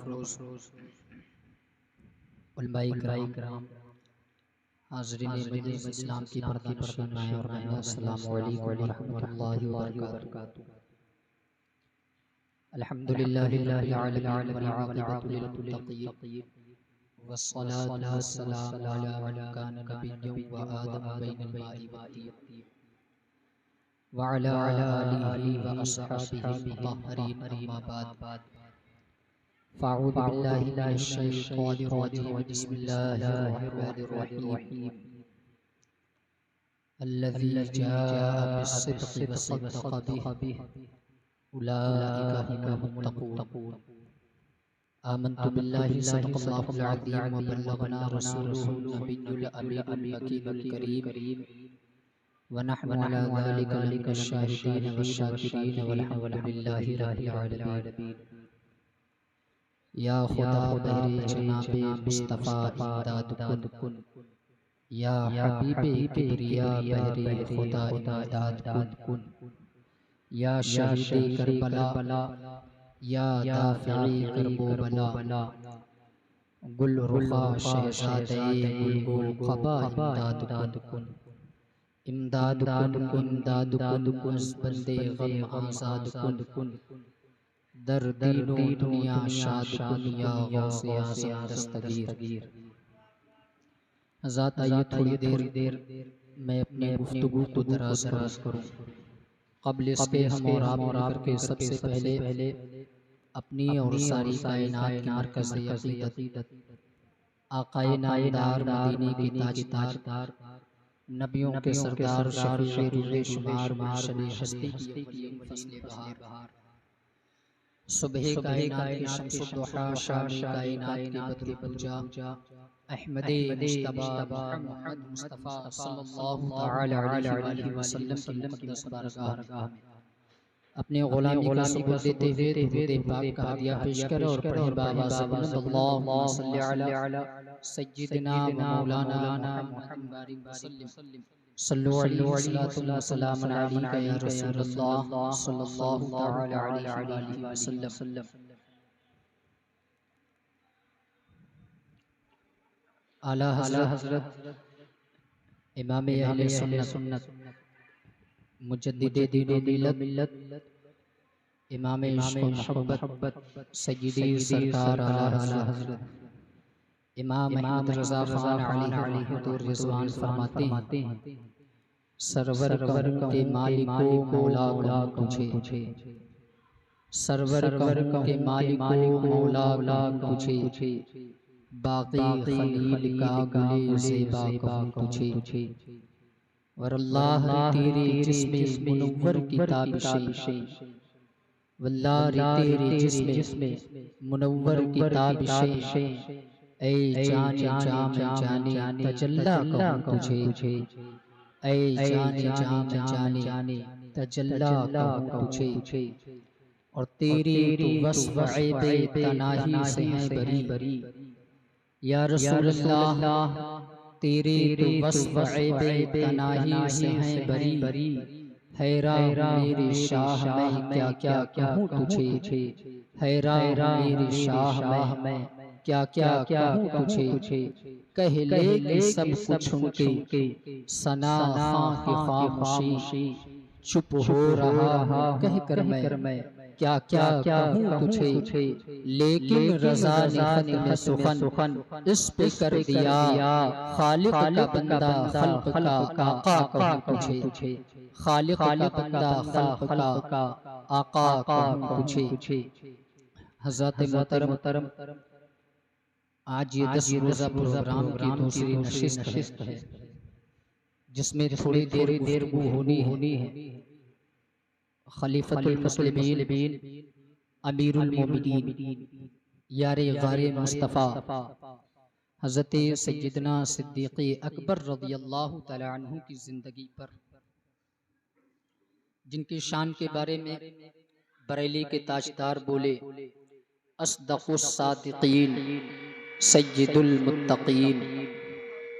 मखरूज़ उलमाए किराम हाज़रीन मजलिस इस्लाम की पर्दा नशीन माएँ और बहनें, अस्सलामु अलैकुम व रहमतुल्लाहि व बरकातुहू। अल्हम्दुलिल्लाहि रब्बिल आलमीन वल आक़िबतु लिल मुत्तक़ीन वस्सलातु वस्सलामु अला मन कान नबिय्यन व आदम बैनल माइ वत्तीन व अला आलिहि व अस्हाबिहिल मुतहहरीन अम्मा बाद। फ़अऊज़ु बिल्लाहि मिनश शैतानिर रजीम बिस्मिल्लाहिर रहमानिर रहीम अल्लज़ी जाअ बिस्सिद्क़ि व सद्दक़ बिहि उलाइका हुमुल मुत्तक़ून। आमन्तु बिल्लाहि सदक़ल्लाहुल अज़ीम व बल्लगना रसूलुहुन नबियुल अमीनुल मकीनुल करीम व नहनु अला ज़ालिका लमिनश शाहिदीन व शाकिरीन वल्हम्दुलिल्लाहि रब्बिल आलमीन। या खुदा बहरे जनाबे मुस्तफ़ा इमदाद कुन, या हबीबे किबरिया बहरे खुदा इमदाद कुन, या शहीदे करबला, या दाफ़िए करबो बला, गुल रुखा शहज़ादे गुलगो क़बा इमदाद कुन, इमदाद कुन अज़ बंदे गम आज़ाद कुन, दर दीनो दुनिया शाद कुन या गौसे आज़म दस्तगीर। ज़ात आइए थोड़ी देर मैं अपनी गुफ्तगू को दराज करूँ। क़ब्ल इसके हम और आप मिलकर के सबसे पहले अपनी और सारी कायनात की मरकज़ अक़ीदत आक़ाए नामदार मदीने के ताजदार नबियों के सरदार शफ़ीए रूज़े शुमार मुर्शदे हस्ती की फ़स्ल बहार सुबह कायनात के शम्सुद्दुहा शाम कायनात के बद्र दूजा अहमदे मुज्तबा मुहम्मद मुस्तफ़ा सल्लल्लाहु तआला अलैहि वसल्लम की मुक़द्दस बारगाह में अपने ग़ुलामी का सबूत देते हुए दुरूद पाक का हदिया पेश करें और पढ़ें बाआवाज़ बुलंद अल्लाहुम्मा सल्लि अला सय्यिदिना व मौलाना मुहम्मदिन बारिक वसल्लिम सल्लु अलैहि सल्लतु व सलामुन अलैका या रसूलल्लाह सल्लल्लाहु तआला अलैहि वसल्लम। आला हज़रत इमाम अहले सुन्नत मुजद्दिदे दीन व मिल्लत इमाम इश्क़ व मोहब्बत सय्यदी सरकार आला हज़रत इमाम अहमद रज़ा ख़ान अलैहि रिज़वान फरमाते हैं, सरवर कहूँ के मालिको मौला कहूँ तुझे, सरवर कहूँ के मालिको मौला कहूँ तुझे, बाक़ी खलील का गुले ज़ेबा कहूँ तुझे। वल्लाह तेरे जिस्मे मुनव्वर की ताबिशें, वल्लाह तेरे जिस्मे मुनव्वर की ताबिशें, ऐ जाने तजल्ला कहूँ तुझे, ऐ जाने तजल्ला कहूँ तुझे। और तेरी तो वस्फ़ ऐबे तनाही से हैं बरी, या रसूलल्लाह तेरे तो वस्फ़ ऐबे तनाही से हैं बरी, हैरान मेरे शाह मैं क्या क्या कहूँ तुझे, हैरान मेरे शाह मैं क्या क्या कहूँ तुझे। कह ले सब कुछ उनके सना खां की खामोशी, चुप हो रहा हूँ कह कर मैं क्या क्या कहूँ तुझे। लेकिन रज़ा ने ख़त में सुखन इस पे कर दिया, खालिक का बंदा खल्क़ का आका कहूँ तुझे, खालिक का बंदा खल्क़ का आका कहूँ तुझे। हज़रत मोहतरम आज ये 10 रोज़ा प्रोग्राम की दूसरी नशिस्त है, जिसमें थोड़ी देर गुफ्तगू होनी है। खलीफतुल मुस्लिमीन अमीरुल मोमिनीन यारे गारे मुस्तफ़ा हज़रत सय्यदना सिद्दीक़ अकबर रज़ियल्लाहु तआला अन्हु की ज़िंदगी पर, जिनकी शान के बारे में बरेली के ताजदार बोले, अस्दक़ुस सादिक़ीन सय्यदुल मुत्तक़ीन,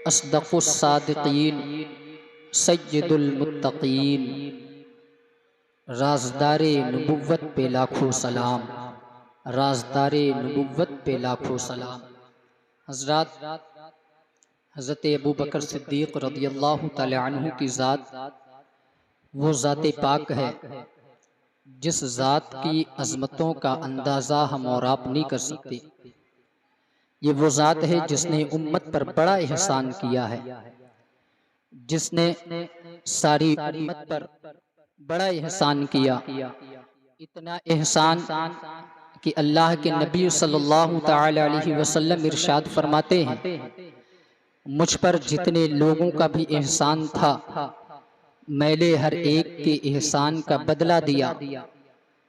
अस्दक़ुस सादिक़ीन सय्यदुल मुत्तक़ीन, राज़दारे नबुव्वत पे लाखों सलाम, राज़दारे नबुव्वत पे लाखों सलाम। हज़रात, हज़रत अबू बकर सिद्दीक़ रज़ियल्लाहु तआला अन्हु की ज़ात वो ज़ात पाक है जिस ज़ात की अज़मतों का अंदाज़ा हम और आप नहीं कर सकते। ये वो ज़ात है जिसने उम्मत पर बड़ा एहसान किया है, जिसने सारी उम्मत पर बड़ा एहसान किया। इतना एहसान कि अल्लाह के नबी सल्लल्लाहु तआला अलैहि वसल्लम इरशाद फरमाते हैं, मुझ पर जितने लोगों का भी एहसान था मैंने हर एक के एहसान का बदला दिया,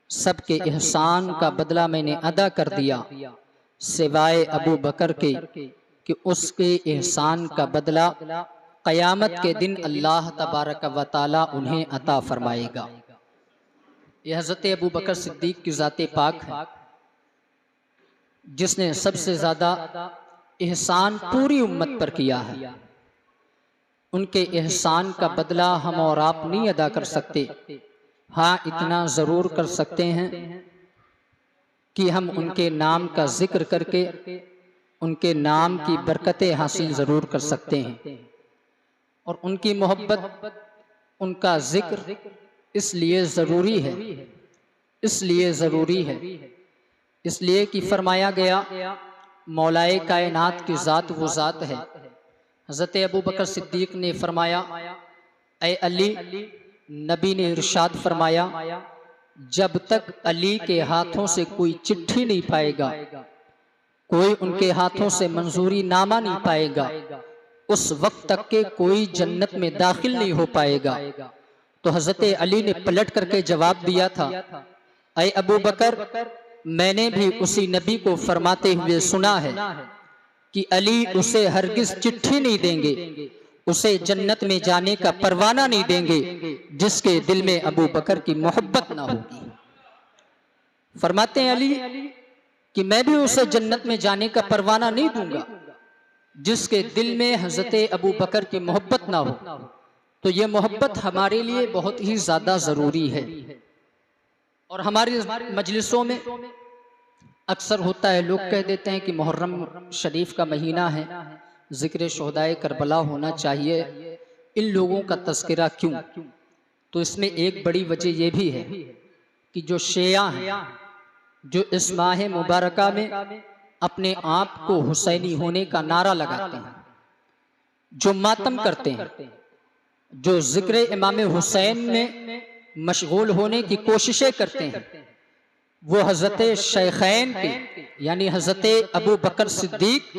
सबके एहसान का बदला मैंने अदा कर दिया, सिवाय अबू बकर के कि उसके एहसान का बदला क़यामत के दिन अल्लाह तबारक व तआला उन्हें अता फरमाएगा। यह हज़रत अबू बकर सिद्दीक़ की ज़ात पाक है जिसने सबसे ज़्यादा एहसान पूरी उम्मत पर किया है। उनके एहसान का बदला हम और आप नहीं अदा कर सकते। हाँ, इतना ज़रूर कर सकते हैं कि हम उनके नाम का जिक्र करके उनके नाम की बरकतें हासिल ज़रूर कर सकते हैं। और उनकी मोहब्बत, उनका जिक्र इसलिए ज़रूरी है, इसलिए ज़रूरी है, इसलिए कि फरमाया गया मौलाए कायनात की ज़ात वो ज़ात है। हज़रत अबू बकर सिद्दीक़ ने फरमाया, ऐ अली, नबी ने इरशाद फरमाया, जब तक अली के हाथों से कोई चिट्ठी नहीं पाएगा, कोई उनके हाथों से मंजूरी नामा नहीं पाएगा, उस वक्त तक के कोई जन्नत में दाखिल नहीं हो पाएगा। तो हज़रत अली ने पलट करके जवाब दिया था, ऐ अबू बकर, मैंने भी उसी नबी को फरमाते हुए सुना है कि अली उसे हरगिज चिट्ठी नहीं देंगे, उसे जन्नत में जाने का परवाना नहीं देंगे जिसके दिल में अबू बकर की मोहब्बत ना होगी। फरमाते हैं अली कि मैं भी उसे जन्नत में जाने का परवाना नहीं दूंगा जिसके दिल में हज़रत अबू बकर की मोहब्बत ना हो। तो ये मोहब्बत हमारे लिए बहुत ही ज़्यादा ज़रूरी है। और हमारी मजलिसों में अक्सर होता है, लोग कह देते हैं कि मुहर्रम शरीफ का महीना है, ज़िक्र शोहदाए करबला होना चाहिए, इन लोगों का तज़किरा क्यों? तो इसमें एक बड़ी वजह यह भी है कि जो शिया हैं, जो इस माह मुबारका में अपने आप को हुसैनी होने का नारा लगाते हैं, जो मातम करते हैं, जो ज़िक्र इमाम हुसैन में मशगूल होने की कोशिशें करते हैं, वो हज़रत शेखैन के यानी हज़रत अबू बकर सिद्दीक़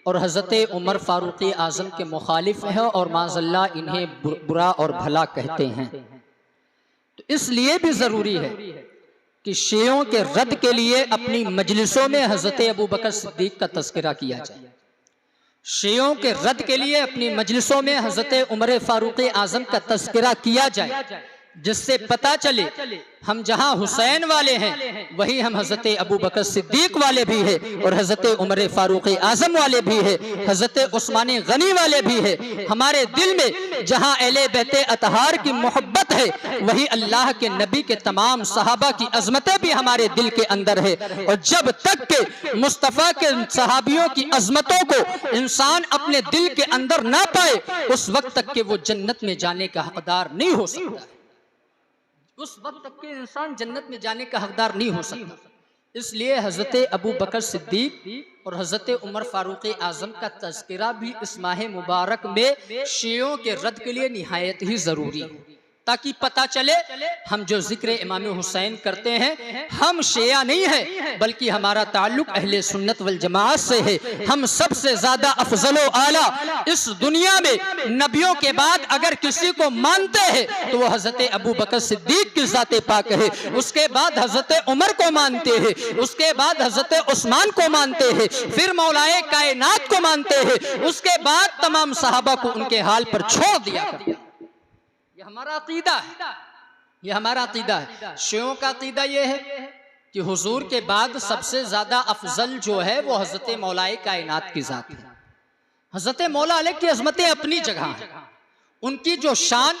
और हज़रत उमर फ़ारूक़ आज़म के मुखालिफ हैं और माज़अल्लाह इन्हें बुरा और भला कहते हैं। तो इसलिए भी ज़रूरी है कि शियों के रद्द के लिए अपनी मजलिसों में हज़रत अबू बकर सिद्दीक़ का तज़किरा किया जाए। शियों के रद्द के लिए अपनी मजलिसों में हज़रत उमर फ़ारूक़ आज़म का तज़किरा किया जाए, जिससे पता चले हम जहां हुसैन वाले हैं वही हम हज़रत अबू बकर सिद्दीक़ वाले भी हैं और हज़रत उमर फ़ारूक़ आज़म वाले भी हैं, हज़रत उस्मान गनी वाले भी हैं। हमारे दिल में जहां अहले बैत अतहार की मोहब्बत है वही अल्लाह के नबी के तमाम सहाबा की अज़मतें भी हमारे दिल के अंदर है। और जब तक के मुस्तफ़ा के सहाबियों की अज़मतों को इंसान अपने दिल के अंदर ना पाए, उस वक्त तक के वो जन्नत में जाने का हकदार नहीं हो सकता। उस वक्त तक के इंसान जन्नत में जाने का हकदार नहीं हो सकता। इसलिए हज़रत अबू बकर सिद्दीक़ और हज़रत उमर फ़ारूक़ आज़म का तज़किरा भी इस माह मुबारक में शियों के रद्द के लिए निहायत ही ज़रूरी है, ताकि पता चले हम जो ज़िक्र इमाम हुसैन करते हैं हम शिया नहीं है, बल्कि हमारा ताल्लुक़ अहले सुन्नत वल जमाअत से है। हम सबसे ज़्यादा अफजल व आला इस दुनिया में नबियों के बाद अगर किसी को मानते हैं तो वो हज़रत अबू बकर सिद्दीक़ की ज़ात पाक है, उसके बाद हज़रत उमर को मानते हैं, उसके बाद हज़रत उस्मान को मानते हैं, फिर मौलाए कायनात को मानते हैं, उसके बाद तमाम सहाबा को उनके हाल पर छोड़ दिया करते हैं। ये हमारा अकीदा है, ये हमारा अकीदा है। शियों का अकीदा ये है कि हुजूर के बाद सबसे ज्यादा अफजल जो है वो हज़रत मौलाए कायनात की ज़ात है। हज़रत मौला अलैह की अज़मतें अपनी जगह हैं, उनकी जो शान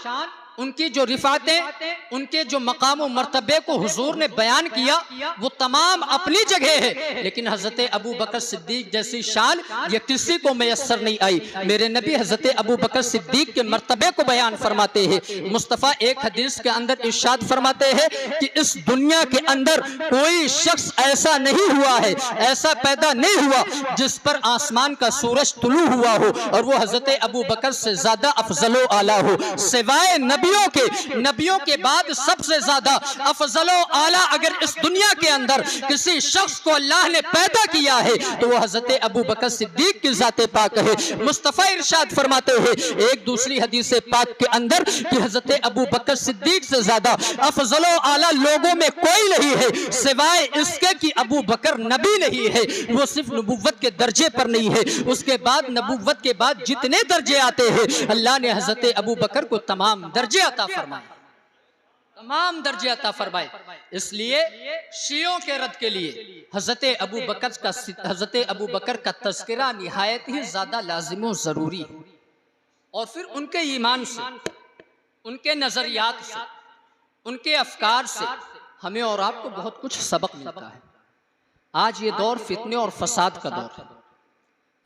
उनकी जो रिफातें, उनके जो मकाम व मर्तबे को हुजूर ने बयान किया वो तमाम अपनी जगह है, लेकिन हजरत अबू बकर सिद्दीक जैसी शान ये किसी को मैसर नहीं आई। मेरे नबी हजरत अबू बकर सिद्दीक के मर्तबे को बयान फरमाते हैं। मुस्तफ़ा एक हदीस के अंदर इरशाद फरमाते हैं कि इस दुनिया के अंदर कोई शख्स ऐसा नहीं हुआ है, ऐसा पैदा नहीं हुआ जिस पर आसमान का सूरज तुलू हुआ हो और वो हजरत अबू बकर से ज्यादा अफजलो आला हो, सिवाय नबियों के बाद सबसे ज्यादा अफजलो आला अगर इस दुनिया के अंदर किसी शख्स को अल्लाह ने पैदा किया है तो वो हजरत अबू बकर सिद्दीक की जाते पाक है। मुस्तफ़ा इरशाद फरमाते हैं एक दूसरी हदीस पाक के अंदर कि हजरत अबू बकर सिद्दीक से ज्यादा अफजलो आला लोगों में कोई नहीं है सिवाय इसके कि अबू बकर नबी नहीं है। वो सिर्फ नबुव्वत के दर्जे पर नहीं है, उसके बाद नबुव्वत के बाद जितने दर्जे आते हैं अल्लाह ने हजरत अबू बकर को तमाम दर्जे अता फरमाए, तमाम दर्जे अता फरमाए। इसलिए शियों के रद्द के लिए हजरत अबू बकर का तज़किरा निहायत ही ज्यादा लाजिम व जरूरी है। और फिर उनके ईमान से, उनके नजरियात से, उनके अफकार से हमें और आपको बहुत कुछ सबक मिलता है। आज ये दौर फितने और फसाद का दौर है,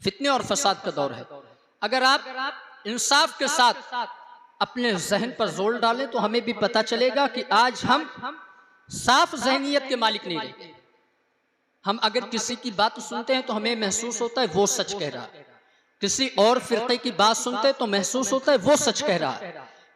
फितने और फसाद का दौर है। अगर आप इंसाफ के साथ अपने जहन पर जोर डालें तो हमें भी पता चलेगा कि आज हम साफ जहनियत के मालिक नहीं रहे। हम अगर किसी की बात सुनते हैं तो हमें महसूस होता है वो सच कह रहा है, किसी और फिरके की बात सुनते हैं तो महसूस होता है वो सच कह रहा है,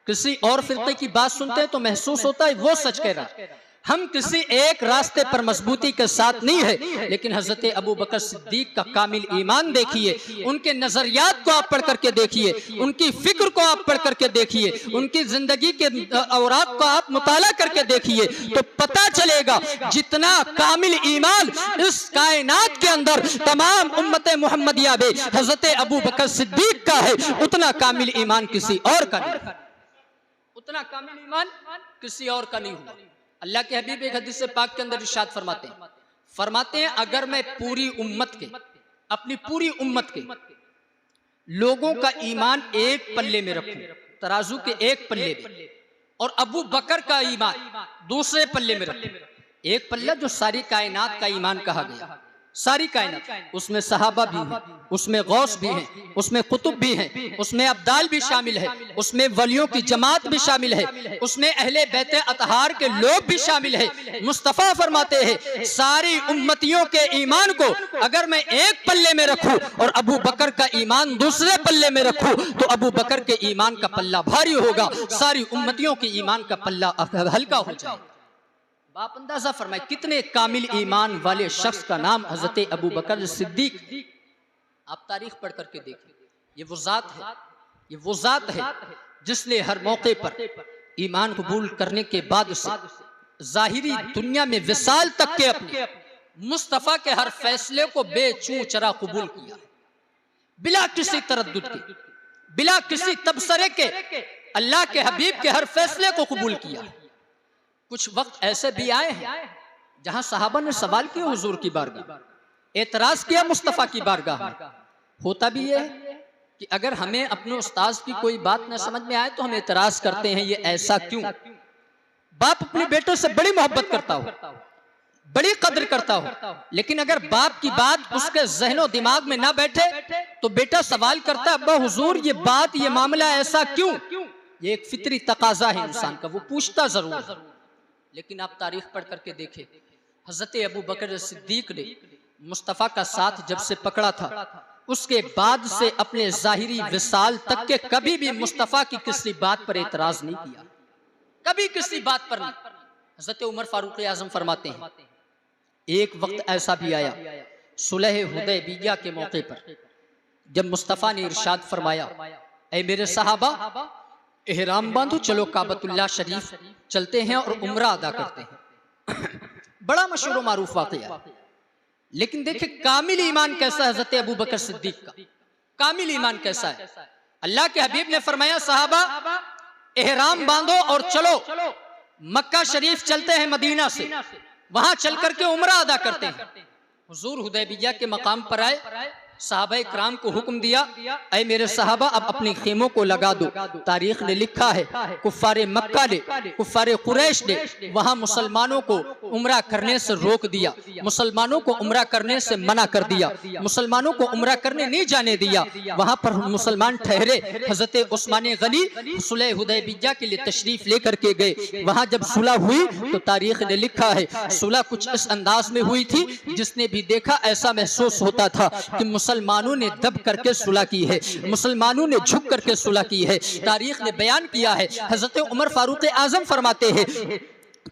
किसी और फिरके की बात सुनते हैं तो महसूस होता है वो सच कह रहा है। हम किसी एक रास्ते पर मजबूती के साथ नहीं है। लेकिन हजरत अबू बकर सिद्दीक का कामिल ईमान देखिए, उनके नजरियात को आप पढ़ करके देखिए, उनकी फिक्र को आप पढ़ करके देखिए, उनकी जिंदगी के औरात को आप मुताला करके देखिए तो पता चलेगा जितना कामिल ईमान इस कायनात के अंदर तमाम उम्मत मुहम्मदिया में हजरत अबू बकर सिद्दीक का है उतना कामिल ईमान किसी और का नहीं, उतना कामिल ईमान किसी और का नहीं हुआ। अल्लाह के हबीब एक हदीस पाक के अंदर इरशाद फरमाते हैं अगर मैं पूरी उम्मत के, अपनी पूरी उम्मत के लोगों का ईमान एक पल्ले में रखूं, तराजू के एक पल्ले में, और अबू बकर का ईमान दूसरे पल्ले में रखूं, एक पल्ला जो सारी कायनात का ईमान कहा गया, सारी कायनात, उसमें सहाबा भी हैं, उसमें गौस भी हैं, उसमें कुतुब भी हैं, उसमें अब्दाल भी शामिल है, उसमें वलियों की जमात भी शामिल है, उसमें अहले बैत अतहार के लोग भी शामिल है। मुस्तफ़ा फरमाते हैं सारी उम्मतियों के ईमान को अगर मैं एक पल्ले में रखूं और अबू बकर का ईमान दूसरे पल्ले में रखूं तो अबू बकर के ईमान का पल्ला भारी होगा, सारी उम्मतियों के ईमान का पल्ला हल्का हो जाएगा। बाप अंदाजा फरमाए कितने कामिल ईमान वाले शख्स का नाम हजरत अबू बकर सिद्दीक। आप तारीख पढ़ करके देखिए, ये वो जात है जिसने हर मौके पर ईमान कबूल करने के बाद से जाहिरी दुनिया में विसाल तक के अपने मुस्तफ़ा के हर फैसले को बेचूं चरा कबूल किया, बिला किसी तरद्दुद के, बिला किसी तबसरे के अल्लाह के हबीब के हर फैसले को कबूल किया। कुछ वक्त ऐसे भी आए हैं जहां सहाबा ने सवाल किया हुजूर की बारगाह, एतराज किया मुस्तफ़ा की बारगाह। होता भी ये है कि अगर हमें अपने उस्ताद की कोई बात न समझ में आए तो हम एतराज करते हैं ये ऐसा क्यों। बाप अपने बेटों से बड़ी मोहब्बत करता हो, बड़ी कद्र करता हो, लेकिन अगर बाप की बात उसके जहनो दिमाग में ना बैठे तो बेटा सवाल करता है अब्बा हुजूर ये बात, ये मामला ऐसा क्यों। ये एक फितरी तकाजा है इंसान का, वो पूछता जरूर है। लेकिन आप तारीख पढ़ करके देखें हजरत अबू बकर सिद्दीक ने मुस्तफ़ा का साथ जब से पकड़ा था उसके बाद से अपने जाहिरी विसाल तक के कभी भी मुस्तफ़ा की किसी बात पर एतराज नहीं किया, कभी किसी बात पर नहीं। हजरत उमर फारूक आजम फरमाते हैं एक वक्त ऐसा भी आया सुलह हुदैबिया के मौके पर जब मुस्तफ़ा ने इरशाद फरमाया ऐ मेरे सहाबा एहराम बांधो, चलो काबतुल्लाह शरीफ चलते हैं और उम्रा अदा करते हैं। बड़ा मशहूर मारूफ वाक़या। लेकिन देखिए कामिल ईमान कैसा है हज़रत अबू बकर सिद्दीक का, कामिल ईमान कैसा है। अल्लाह के हबीब ने फरमाया सहाबा एहराम बांधो और चलो मक्का शरीफ चलते हैं, मदीना से वहां चल करके उम्रा अदा करते हैं। हुजूर हुदैबिया के मकाम पर आए, सहाबाए किराम को हुक्म दिया, ऐ मेरे सहाबा अब अपने खेमों को लगा दो। तारीख ने लिखा है कुफ्फारे मक्का ने, कुफ्फारे कुरैश ने वहां मुसलमानों को उम्रा करने से रोक दिया, मुसलमानों को उम्रा करने से मना कर दिया, मुसलमानों को उम्रा करने नहीं जाने दिया। वहां पर मुसलमान ठहरे। हजरत उस्मान गनी सुलह हुदैबिया के लिए तशरीफ लेकर के गए। वहां जब सुलह हुई तो तारीख ने लिखा है सुलह कुछ इस अंदाज में हुई थी, जिसने भी देखा ऐसा महसूस होता था कि मुसलमानों ने दब करके सुलह की है, मुसलमानों ने झुक करके सुलह की है। तारीख ने बयान किया है, हजरत उमर फारूक आजम फरमाते हैं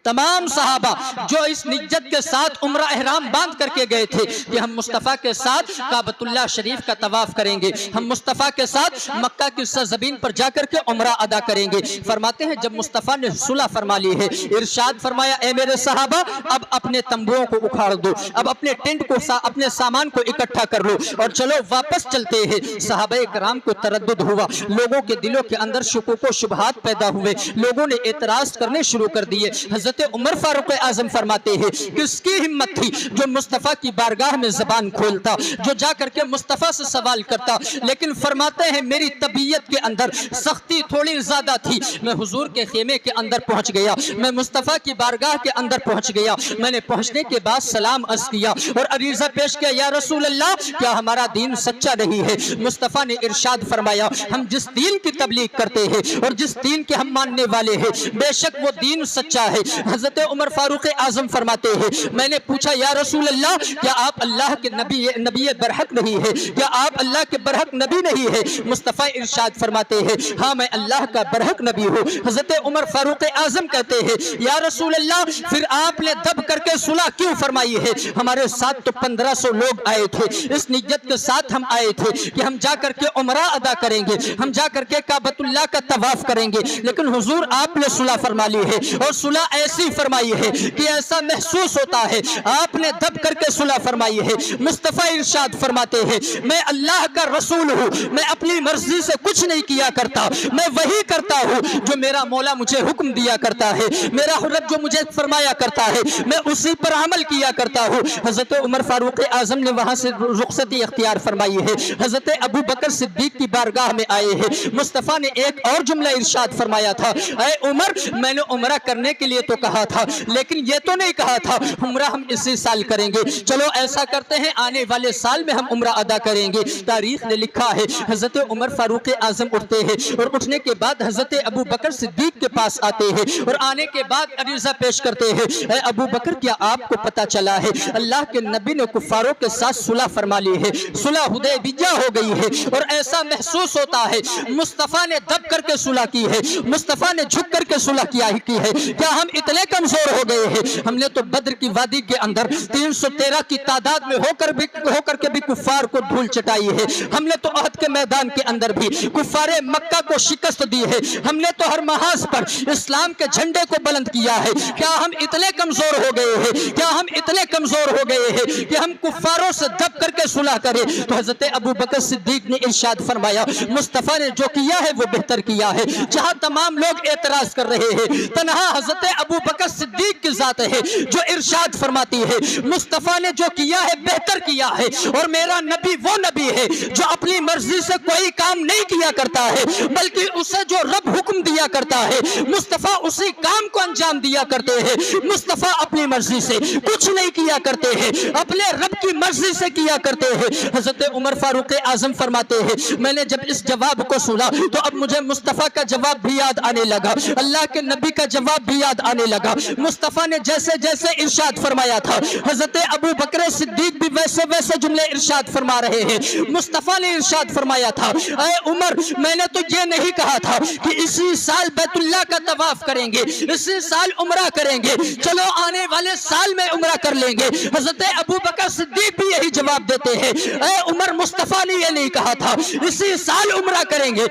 तमाम सहाबा जो इस नियत के साथ उम्रा एहराम बांध करके गए थे कि हम मुस्तफ़ा के साथ काबतुल्लाह शरीफ का तवाफ करेंगे, हम मुस्तफ़ा के साथ मक्का की सरजमीन पर जाकर के उम्रा अदा करेंगे। फरमाते हैं जब मुस्तफ़ा ने सुलह फरमा ली है, इरशाद फरमाया ए मेरे सहाबा अब अपने तंबुओं को उखाड़ दो, अब अपने टेंट को अपने सामान को इकट्ठा कर लो और चलो वापस चलते हैं। सहाबाए किराम को तरद्दुद हुआ, लोगों के दिलों के अंदर शुकूक व शुबहात पैदा हुए, लोगों ने एतराज करने शुरू कर दिए। हजरत उमर फारूक आजम फरमाते हैं किसकी हिम्मत थी जो मुस्तफ़ा की बारगाह में ज़बान खोलता, जो जाकर के मुस्तफ़ा से सवाल करता। लेकिन फरमाते हैं मेरी तबीयत के अंदर सख्ती थोड़ी ज़्यादा थी। मैं हुजूर के खेमे के अंदर पहुंच गया, मैं मुस्तफ़ा की बारगाह के अंदर पहुंच गया। मैंने पहुंचने के बाद सलाम अर्ज़ किया और अरीज़ा पेश किया, या रसूल अल्लाह क्या हमारा दीन सच्चा नहीं है? मुस्तफ़ा ने इरशाद फरमाया हम जिस दीन की तबलीग करते हैं और जिस दीन के हम मानने वाले हैं बेशक वो दीन सच्चा है। हजरत उमर फारूक आजम फरमाते हैं मैंने पूछा या रसूल अल्लाह क्या आप अल्लाह के नबी बरहक नहीं है, क्या आप अल्लाह के बरहक नबी नहीं है? मुस्तफ़ा इरशाद फरमाते हैं हाँ मैं अल्लाह का बरहक नबी हूँ। हजरत उमर फारूक आजम कहते हैं या रसूल अल्लाह फिर आपने दब करके सुलह क्यों फरमाई है? हमारे साथ तो 1500 लोग आए थे, इस नियत के साथ हम आए थे कि हम जाकर के उमरा अदा करेंगे, हम जाकर के काबतुल्लाह का तवाफ करेंगे, लेकिन हुजूर आपने सुलह फरमा ली है और सुलह ऐसी फरमाई है कि ऐसा महसूस होता है आपने दब करके सुलह फरमाई है। मुस्तफ़ा इरशाद फरमाते हैं मैं अल्लाह का रसूल हूँ, मैं अपनी मर्जी से कुछ नहीं किया करता, मैं वही करता हूँ जो मेरा मौला मुझे हुक्म दिया करता है, मेरा रब जो मुझे फरमाया करता है मैं उसी पर अमल किया करता हूँ। हजरत उमर फारूक आजम ने वहां से रुखसती इख्तियार फरमाई है, हजरत अबू बकर सिद्दीक की बारगाह में आए हैं। मुस्तफ़ा ने एक और जुमला इरशाद फरमाया था ऐ उमर मैंने उमरा करने के लिए तो कहा था लेकिन ये तो नहीं कहा था उम्रा हम इसी साल करेंगे, चलो ऐसा करते हैं आने वाले साल में हम उम्रा अदा करेंगे। तारीख ने लिखा है हजरत उमर फारूक आजम उठते हैं और उठने के बाद हजरत अबू बकर सिद्दीक के पास आते हैं और आने के बाद अरीज़ा पेश करते हैं ऐ अबू बकर क्या आपको पता चला है अल्लाह के नबी ने कुफारों के साथ सुलह फरमा ली है, सुलह हुदैबिया हो गई है और ऐसा महसूस होता है मुस्तफ़ा ने दब करके सुलह की है, मुस्तफ़ा ने झुक करके सुलह की है। क्या हम इतने कमजोर हो गए हैं? हमने तो बद्र की वादी के अंदर 313 की तादाद में होकर के भी कुफार को धूल चटाई है, हमने तो अहद के मैदान के अंदर भी कुफारे मक्का को शिकस्त दी है, हमने तो हर महाज पर इस्लाम के झंडे को बुलंद किया है। क्या हम इतने कमजोर हो गए हैं? क्या हम इतने कमजोर हो गए हैं कि हम कुफारों से दब करके सुलह करें? तो हजरत अबू बकर सिद्दीक ने इरशाद फरमाया मुस्तफ़ा ने जो किया है वो बेहतर किया है। जहां तमाम लोग एतराज कर रहे हैं तन्हा हजरत अबू बकर सिद्दीक की जात है जो इरशाद फरमाती है मुस्तफ़ा ने जो किया है बेहतर किया है और मेरा नबी वो नबी है जो अपनी मर्जी से कोई काम नहीं किया करता है बल्कि उसे जो रब हुक्म दिया करता है मुस्तफ़ा उसी काम को अंजाम दिया करते हैं। मुस्तफ़ा अपनी मर्जी से कुछ नहीं किया करते हैं, अपने रब की मर्जी से किया करते हैं। हजरत उमर फारूक आजम फरमाते हैं मैंने जब इस जवाब को सुना तो अब मुझे मुस्तफ़ा का जवाब भी याद आने लगा, अल्लाह के नबी का जवाब भी याद आने लगा। मुस्तफ़ा ने जैसे जैसे इरशाद फरमाया था हजरत अबू बकर सिद्दीक भी वैसे वैसे जुमले इरशाद फरमा रहे हैं। मुस्तफ़ा ने इरशाद फरमाया था ऐ उमर मैंने तो ये नहीं कहा था कि इसी साल बैतुल्लाह का तवाफ करेंगे, इसी साल उम्रा करेंगे, चलो आने वाले साल में उम्रा कर लेंगे। हजरत अबू बकर सिद्दीक भी यही जवाब देते हैं ऐ उमर मुस्तफ़ा ने ये नहीं कहा था इसी साल उम्रा करेंगे,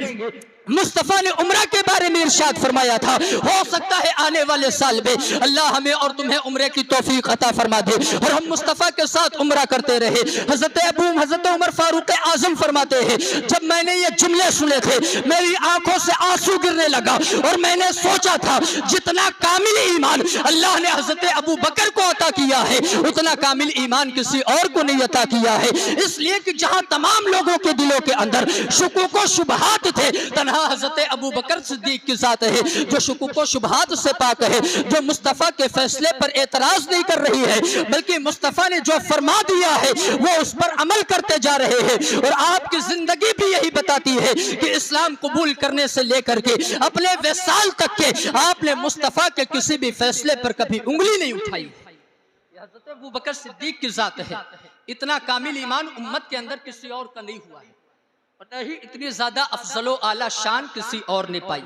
मुस्तफ़ा ने उम्रा के बारे में इरशाद फरमाया था, हो सकता है आने वाले साल में अल्लाह हमें और तुम्हें उम्रे की तौफीक अता फरमा दे और हम मुस्तफ़ा के साथ उम्रा करते रहे। हज़रत उमर फारूक आज़म फरमाते हैं, जब मैंने ये जुमले सुने थे मेरी आंखों से आंसू गिरने लगा और मैंने सोचा था जितना कामिल ईमान अल्लाह ने हज़रत अबू बकर को अता किया है उतना कामिल ईमान किसी और को नहीं अता किया है। इसलिए कि जहां तमाम लोगों के दिलों के अंदर शुकूक व शुबहात थे, तन्हा हज़रत अबू बकर सिद्दीक की जात है जो शुकूक व शुबहात से पाक है, जो मुस्तफ़ा के फैसले पर एतराज नहीं कर रही है बल्कि मुस्तफ़ा ने जो फरमा दिया है वो उस पर अमल करते जा रहे हैं। और आपकी जिंदगी भी यही बताती है कि इस्लाम कबूल करने से लेकर के अपने विसाल तक के आपने मुस्तफ़ा के किसी भी फैसले पर कभी उंगली नहीं उठाई। हज़रत अबू बकर सिद्दीक की जात है। इतना कामिल ईमान उम्मत के अंदर किसी और का नहीं हुआ है और न ही इतनी ज्यादा अफजलो आला शान किसी और ने पाई।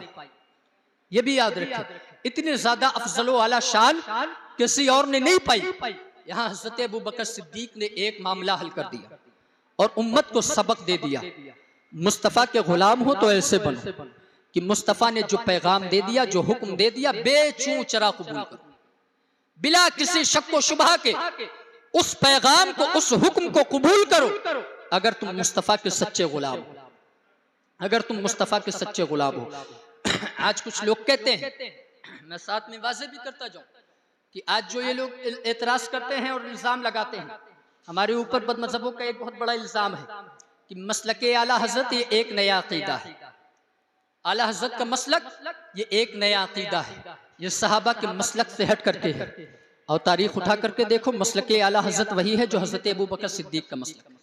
ये भी याद रखें, इतनी ज्यादा अफजलो आला शान किसी और ने नहीं पाई। यहाँ हज़रत अबू बकर सिद्दीक ने एक मामला हल कर दिया और उम्मत को सबक दे दिया। मुस्तफ़ा के गुलाम हो तो ऐसे बनो कि मुस्तफ़ा ने जो पैगाम दे दिया, जो हुक्म दे दिया, बेचूं चरा कबूल करो, बिला किसी शक व शुबहा के उस पैगाम को, उस हुक्म को कबूल करो। अगर तुम मुस्तफ़ा के सच्चे गुलाम हो, अगर तुम मुस्तफ़ा के सच्चे गुलाम हो। आज कुछ लोग कहते हैं, मैं साथ में वाज़े भी करता जाऊं कि आज जो ये लोग एतराज करते हैं और इल्ज़ाम लगाते हैं हमारे ऊपर, बदमज़हबों का एक बहुत बड़ा इल्ज़ाम है कि मसलक आला हज़रत ये एक नया अक़ीदा है। आला हज़रत का मसलक ये एक नया अक़ीदा है, ये सहाबा के मसलक से हट करके है। और तारीख उठा करके देखो, मसलक आला हज़रत वही है जो हज़रत अबू बकर सिद्दीक का मसलक,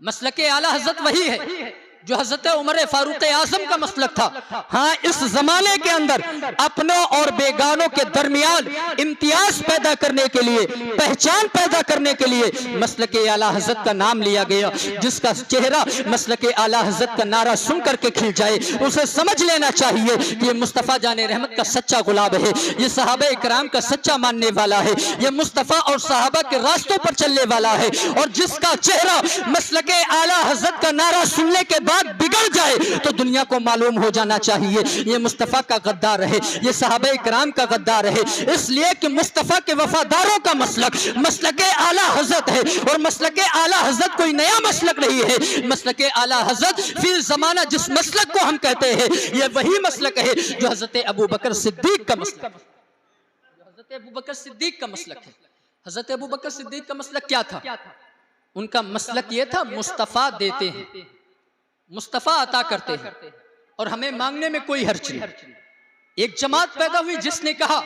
मसलक आला हज़रत वही है जो हज़रत उमर फारूक आज़म का मसलक था। हाँ, इस जमाने के अंदर अपनों और बेगानों के दरमियान इम्तियाज पैदा करने के लिए, पहचान पैदा करने के लिए मसलक आला हज़रत का नाम लिया गया। जिसका चेहरा मसलक आला हज़रत का नारा सुन करके खिल जाए उसे समझ लेना चाहिए कि ये मुस्तफ़ा जाने रहमत का सच्चा गुलाब है, ये सहाबा इकराम का सच्चा मानने वाला है, ये मुस्तफ़ा और सहाबा के रास्तों पर चलने वाला है। और जिसका चेहरा मसलक आला हज़रत का नारा सुनने के बाद बिगड़ जाए तो दुनिया को मालूम हो जाना चाहिए ये मुस्तफ़ा का गद्दार है, ये सहाबा इकराम का गद्दार है। इसलिए कि मुस्तफ़ा के वफादारों का मसलक मसलक आला हज़रत है और मसलक आला हज़रत कोई नया मसलक नहीं है। मसलक आला हज़रत फिर ज़माना जिस मसलक को हम कहते हैं ये वही मसलक है जो हज़रत अबू बकर सिद्दीक का मसलक, हज़रत अबू बकर सिद्दीक का मसलक है। हज़रत अबू बकर सिद्दीक का मसलक क्या था? उनका मसलक ये था, मुस्तफ़ा देते हैं, मुस्तफ़ा अता करते हैं और हमें मांगने में कोई हर्ज नहीं। एक जमात पैदा हुई जिसने कहा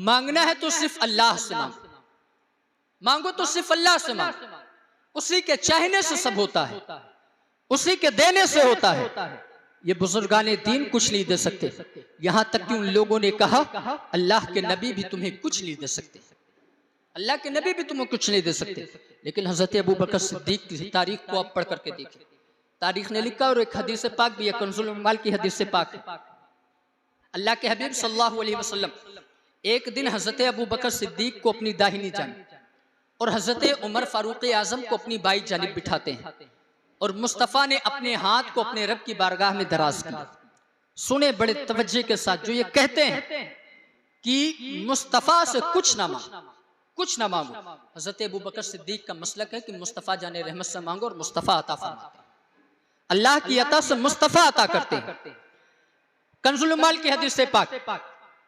मांगना है तो सिर्फ अल्लाह से मांगो, मांगो तो सिर्फ अल्लाह से मांगो, उसी के चाहने से सब होता है, उसी के देने से होता है। ये बुजुर्गाने दीन कुछ नहीं दे सकते। यहां तक कि उन लोगों ने कहा अल्लाह के नबी भी तुम्हें कुछ नहीं दे सकते, अल्लाह के नबी भी तुम्हें कुछ नहीं दे सकते। लेकिन हज़रत अबू बकर सिद्दीक की तारीख को आप पढ़ करके देखिए, तारीख ने लिखा और एक हदीस पाक भी है, कंजुल उम्माल की हदीस पाक है। अल्लाह के हबीब सल्लल्लाहु अलैहि वसल्लम एक दिन हज़रत अबू बकर सिद्दीक को अपनी दाहिनी जानिब और हज़रत उमर फारूक आज़म को अपनी बाई जानिब बिठाते हैं और मुस्तफ़ा ने अपने हाथ को अपने रब की बारगाह में दराज किया। सुने बड़े तवज्जो के साथ, जो ये कहते हैं कि मुस्तफ़ा से कुछ ना मांगो, कुछ ना मांगो। हज़रत अबू बकर सिद्दीक का मसलक है कि मुस्तफ़ा जाने रहमत से मांगो और मुस्तफ़ा अता फरमाते हैं, अल्लाह की अता से मुस्तफ़ा अता करते हैं। कंजुल उम्माल की हदीस से पाक,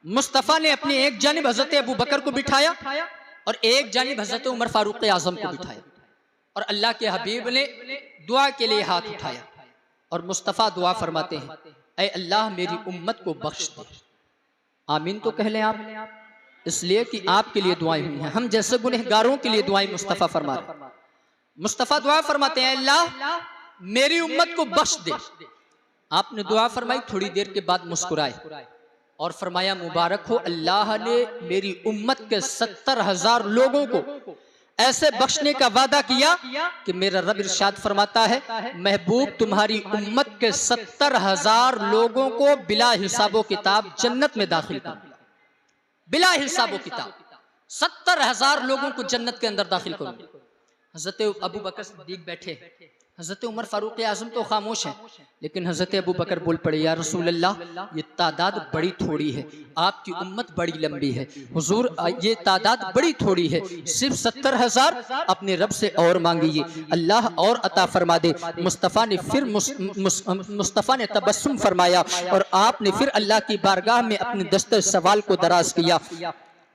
मुस्तफ़ा ने अपनी एक जानिब हज़रत अबू बकर को बिठाया और एक जानिब हज़रत उमर फारूक आज़म को बिठाया और अल्लाह के हबीब ने दुआ के लिए हाथ उठाया और मुस्तफ़ा दुआ फरमाते हैं, ऐ अल्लाह मेरी उम्मत को बख्श दे। आमीन तो कह लें आप, इसलिए कि आपके लिए दुआएं हुई हैं, हम जैसे गुनहगारों के लिए दुआएं मुस्तफ़ा फरमा रहे। मुस्तफ़ा दुआ फरमाते हैं, अल्लाह मेरी उम्मत को बख्श दे। आपने दुआ फरमाई, थोड़ी देर के बाद मुस्कुराए और फरमाया, मुबारक हो, अल्लाह ने मेरी उम्मत के 70,000 लोगों को ऐसे बख्शने का वादा किया कि मेरा रब इरशाद फरमाता है, महबूब तुम्हारी उम्मत के 70,000 लोगों को बिला हिसाबो किताब जन्नत में दाखिल कर, बिला हिसाबो किताब 70,000 लोगों को जन्नत के अंदर दाखिल करूंगा। हज़रत अबू बकर सिद्दीक बैठे हज़रत उमर फारूक आज़म तो खामोश हैं, लेकिन हज़रत अबू बकर बोल पड़े, या रसूल अल्लाह, ये तादाद बड़ी थोड़ी है, आपकी उम्मत बड़ी लंबी है। हुजूर, ये तादाद बड़ी थोड़ी है, सिर्फ 70,000 अपने रब से और मांगिए, अल्लाह और अता फरमा दे। मुस्तफ़ा ने फिर मुस्तफ़ा ने तबस्सुम फरमाया और आपने फिर अल्लाह की बारगाह में अपने दस्ते सवाल को दराज किया।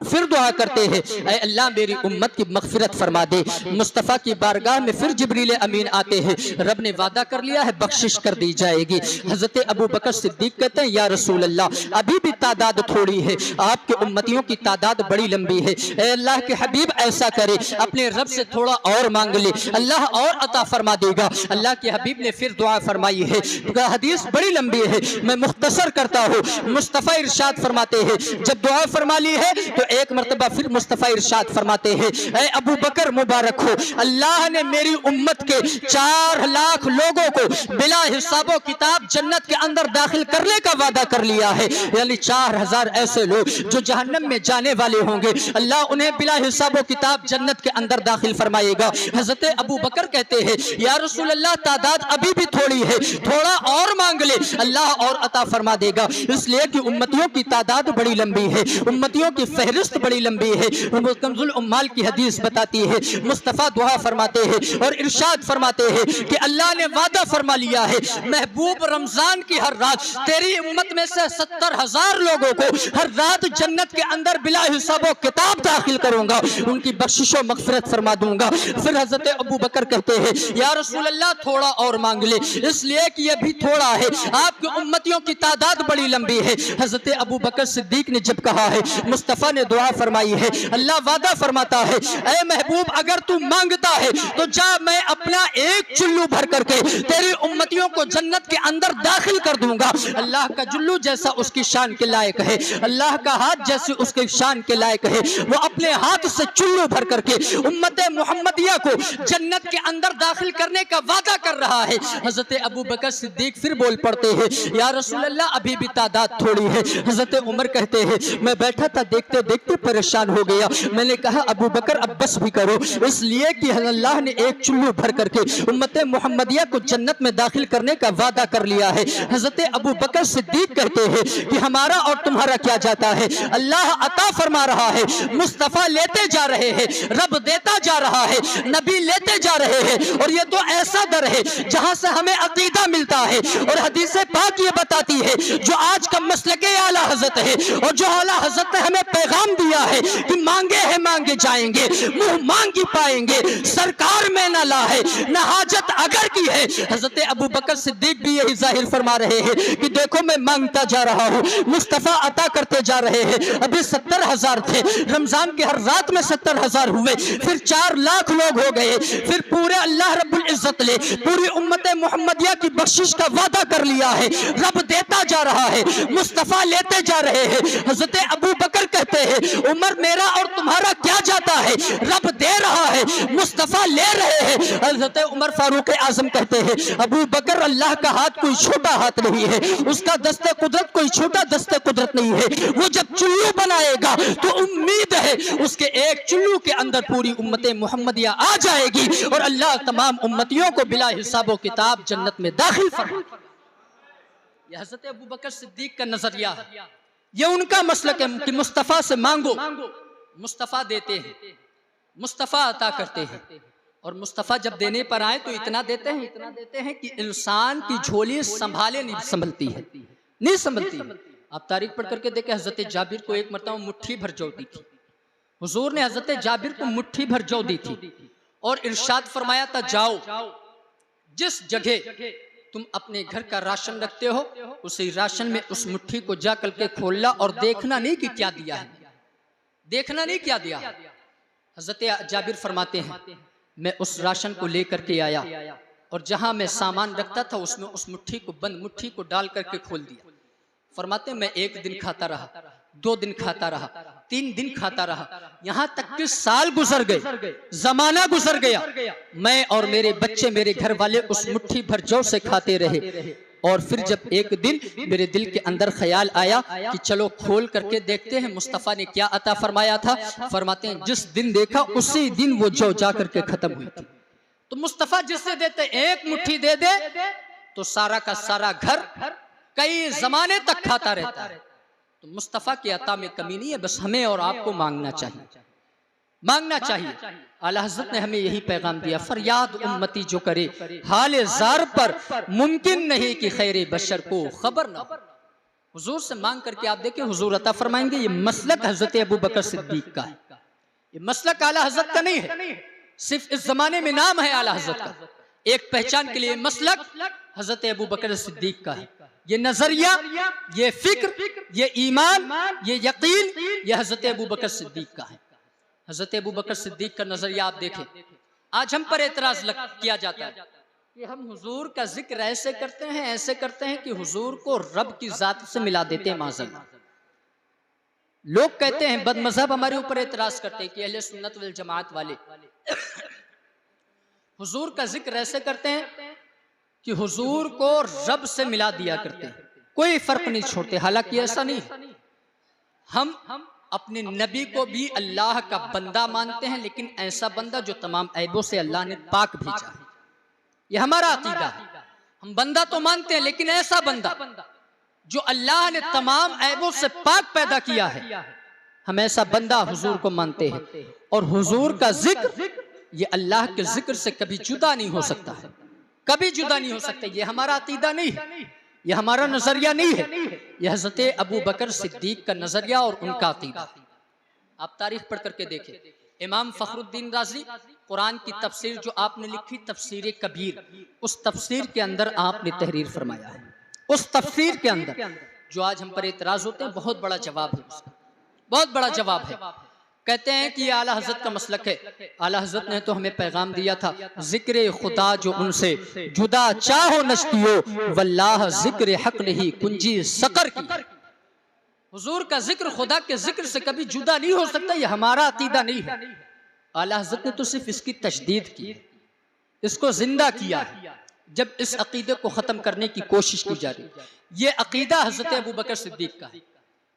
फिर दुआ करते हैं, ऐ अल्लाह मेरी उम्मत की मग़फ़िरत फरमा दे। मुस्तफ़ा की बारगाह में फिर जिब्रील अमीन आते हैं, रब ने वादा कर लिया है बख्शिश कर दी जाएगी। हज़रत अबू बकर सिद्दीक़ कहते हैं, या रसूल अल्लाह, अभी भी तादाद थोड़ी है, आपके उम्मतियों की तादाद बड़ी लंबी है। ऐ अल्लाह के हबीब, ऐसा करे, अपने रब से थोड़ा और मांग ले, अल्लाह और अता फरमा देगा। अल्लाह के हबीब ने फिर दुआ फरमाई है। हदीस बड़ी लंबी है, मैं मुख्तसर करता हूँ। मुस्तफ़ा इरशाद फरमाते हैं, जब दुआ फरमा ली है तो एक मर्तबा फिर मुस्तफ़ा इरशाद फरमाते हैं, ऐ अबू बकर मुबारक हो, अल्लाह ने मेरी उम्मत के 4 लाख लोगों को बिला हिसाबो किताब जन्नत के अंदर दाखिल करने का वादा कर लिया है। यानी 4000 ऐसे लोग जो जहन्नम में जाने वाले होंगे, अल्लाह उन्हें बिला हिसाबो किताब जन्नत के अंदर दाखिल फरमाएगा। हज़रत अबू बकर कहते हैं, या रसूल अल्लाह, तादाद अभी भी थोड़ी है, थोड़ा और मांग ले, अल्लाह और अता फरमा देगा। इसलिए कि उम्मतियों की तादाद बड़ी लंबी है, उम्मतियों की फहरिस्त बड़ी लंबी है। कंजुल उम्माल की हदीस बताती है, मुस्तफ़ा दुआ फरमाते हैं और इरशाद फरमाते हैं कि अल्लाह ने वादा फरमा लिया है, महबूब रमजान की हर रात तेरी उम्मत में से 70,000 लोगों को हर रात जन्नत के अंदर बिला हिसाबो किताब दाखिल करूंगा, उनकी बख्शिशो मग़फ़िरत फरमा दूंगा। फिर हज़रत अबू बकर कहते हैं, या रसूल अल्लाह, थोड़ा और मांग ले, इसलिए कि यह भी थोड़ा है, आपकी उम्मतियों की तादाद बड़ी लंबी है। हज़रत अबू बकर सिद्दीक ने जब कहा है, मुस्तफ़ा ने दुआ फरमाई है, अल्लाह वादा फरमाता है, ऐ महबूब, अगर तू मांगता है तो जा, मैं अपना एक चुल्लू भर करके तेरी उम्मतियों को जन्नत के अंदर दाखिल कर दूंगा। अल्लाह का जुल्लू जैसा उसकी शान के लायक है, अल्लाह का हाथ जैसे उसके शान के लायक है, वो अपने हाथ से चुल्लू भर करके उम्मत मुहम्मदिया को जन्नत के अंदर दाखिल करने का वादा कर रहा है। हज़रत अबू बकर सिद्दीक फिर बोल पड़ते हैं, या रसूल अल्लाह, अभी भी तादाद थोड़ी है। हज़रत उमर कहते हैं, मैं बैठा था, देखते देखते परेशान हो गया, मैंने कहा अबू बकर अब बस भी करो, इसलिए कि अल्लाह ने एक चुल्लू भर करके उम्मत मुहम्मदिया को जन्नत में दाखिल करने का वादा कर लिया है। हज़रत अबू बकर सिद्दीक कहते हैं कि हमारा और तुम्हारा क्या जाता है, अल्लाह अता फरमा रहा है, मुस्तफ़ा लेते जा रहे हैं, रब देता जा रहा है, नबी लेते जा रहे हैं, और ये तो ऐसा दर है जहां से हमें अकीदा मिलता है। और हदीस पाक ये बताती है, जो आज का मसलके आला हज़रत है और जो आला हज़रत ने हमें पैगाम दिया है कि मांगे हैं मांगे जाएंगे, मुंह मांगी पाएंगे, सरकार में ना ला है, ना हाजत अगर की है। हज़रत अबू बकर सिद्दीक भी यही जाहिर फरमा रहे हैं कि देखो मैं मांगता जा रहा हूँ, मुस्तफ़ा अता करते जा रहे हैं। अभी 70,000 थे, रमजान के हर रात में 70,000 हुए, फिर 4 लाख लोग हो गए, फिर पूरे अल्लाह रब्बुल इज्जत ने पूरी उम्मत मुहम्मदिया की बख्शिश का वादा कर लिया है। रब देता जा रहा है, मुस्तफ़ा लेते जा रहे हैं। हज़रत अबू बकर कहते हैं, उमर, मेरा और तुम्हारा क्या जाता है, रब दे रहा है, मुस्तफ़ा ले रहे हैं। हज़रत उमर फारूक आज़म कहते हैं, अबू बकर, अल्लाह का हाथ कोई छोटा हाथ नहीं है, उसका दस्ते कुदरत कोई छोटा दस्ते कुदरत नहीं है। वो जब चुल्लू बनाएगा तो उम्मीद है उसके एक चुल्लू के अंदर पूरी उम्मत मुहम्मदिया आ जाएगी और अल्लाह तमाम उम्मतियों को बिला हिसाबो किताब जन्नत में दाखिल फरमाएगा। यह हज़रत अबू बकर सिद्दीक का नजरिया है, ये उनका मसलक है कि मुस्तफ़ा से मांगो, मुस्तफ़ा देते हैं, मुस्तफ़ा अता करते हैं। और मुस्तफ़ा जब देने पर आए तो इतना देते हैं कि इंसान की झोली संभाले नहीं संभलती है, नहीं संभलती है। आप तारीख पढ़ करके देखें, हज़रत जाबिर को एक मरतबा मुट्ठी भर जौ दी थी। हुजूर ने हज़रत जाबिर को मुट्ठी भर जौ दी थी और इरशाद फरमाया था, जाओ, जिस जगह तुम अपने घर का राशन रखते हो उसी राशन में उस मुट्ठी को जा करके खोलना और देखना नहीं कि क्या दिया है, देखना नहीं क्या दिया। हज़रत जाबिर फरमाते हैं, मैं उस राशन को लेकर के आया और जहां मैं सामान रखता था उसमें उस मुट्ठी को बंद मुट्ठी को डाल करके खोल दिया। फरमाते मैं 1 दिन खाता रहा, 2 दिन खाता रहा, 3 दिन खाता रहा, यहां तक कि साल गुजर गए, जमाना गुजर गया। मैं और मेरे बच्चे, मेरे घर वाले उस मुट्ठी भर जौ से खाते रहे। और फिर जब एक दिन मेरे दिल के अंदर ख्याल आया कि चलो खोल करके देखते हैं मुस्तफ़ा ने क्या अता फरमाया था। फरमाते हैं जिस दिन देखा उसी दिन वो जौ जा करके खत्म हुई थी। तो मुस्तफ़ा जिससे देते एक मुट्ठी दे दे तो सारा का सारा घर कई जमाने तक खाता रहता है। तो मुस्तफ़ा की अता में कमी नहीं है, बस हमें और आपको मांगना चाहिए, मांगना चाहिए। आला हज़रत ने हमें यही पैगाम दिया, फरियाद उम्मती जो करे हाल ज़ार पर, मुमकिन नहीं कि खैर बशर को खबर ना हो। हुजूर से मांग करके आप देखें, हुजूर अता फरमाएंगे। ये मसलक हज़रत अबू बकर सिद्दीक का है, ये मसलक आला हज़रत का नहीं है, सिर्फ इस जमाने में नाम है आला हज़रत का। एक पहचान के लिए मसलक हज़रत अबू बकर सिद्दीक का है। ये नजरिया, ये फिक्र, ये ईमान, ये यकीन, ये हज़रत अबू बकर सिद्दीक का है। हज़रत अबू बकर सिद्दीक का नजरिया आप देखें। आज हम पर एतराज किया जाता है कि हम हुजूर का जिक्र ऐसे करते हैं, ऐसे करते हैं कि हुजूर को रब की जात से मिला देते हैं। माज़अल्लाह, लोग कहते हैं, बदमज़हब हमारे ऊपर एतराज करते हैं कि अहले सुन्नत वल जमात वाले हुजूर का जिक्र ऐसे करते हैं कि हुजूर को रब से मिला दिया करते हैं, कोई फर्क नहीं छोड़ते। हालांकि ऐसा नहीं है, हम अपने नबी को भी अल्लाह का बंदा मानते हैं, लेकिन ऐसा बंदा जो तमाम ऐबों से अल्लाह ने पाक भेजा है। यह हमारा अकीदा है। हम बंदा तो मानते हैं, लेकिन ऐसा बंदा जो अल्लाह ने तमाम ऐबों से पाक पैदा किया है, हम ऐसा बंदा हुजूर को मानते हैं। और हुजूर का जिक्र ये अल्लाह के जिक्र से कभी जुदा नहीं हो सकता है, कभी जुदा नहीं हो सकता। ये हमारा अकीदा नहीं है, यह हमारा नजरिया नहीं है, यह हज़रत अबू बकर सिद्दीक का नजरिया और उनका अकीदा। आप तारीख पढ़ करके देखें, इमाम फखरुद्दीन राज़ी कुरान की तफसीर जो आपने लिखी, तफसीर कबीर, उस तफसीर के अंदर आपने तहरीर फरमाया है। उस तफसीर के अंदर जो आज हम पर एतराज होते हैं, बहुत बड़ा जवाब है उसका, बहुत बड़ा जवाब है। कहते हैं कि ये आला हज़रत का मसलक है। आला हज़रत ने तो हमें पैगाम दिया था, जिक्र खुदा जो उनसे जुदा चाहो नश्तियो, वल्लाह जिक्र हक नहीं कुंजी सकर की। हुजूर का जिक्र खुदा के जिक्र से कभी जुदा नहीं हो सकता, ये हमारा अकीदा नहीं है। आला हज़रत ने तो सिर्फ इसकी तशदीद की, इसको जिंदा किया है। जब इस अकीदे को ख़त्म करने की कोशिश की जा रही, ये अकीदा हज़रत अबू बकर सिद्दीक का है।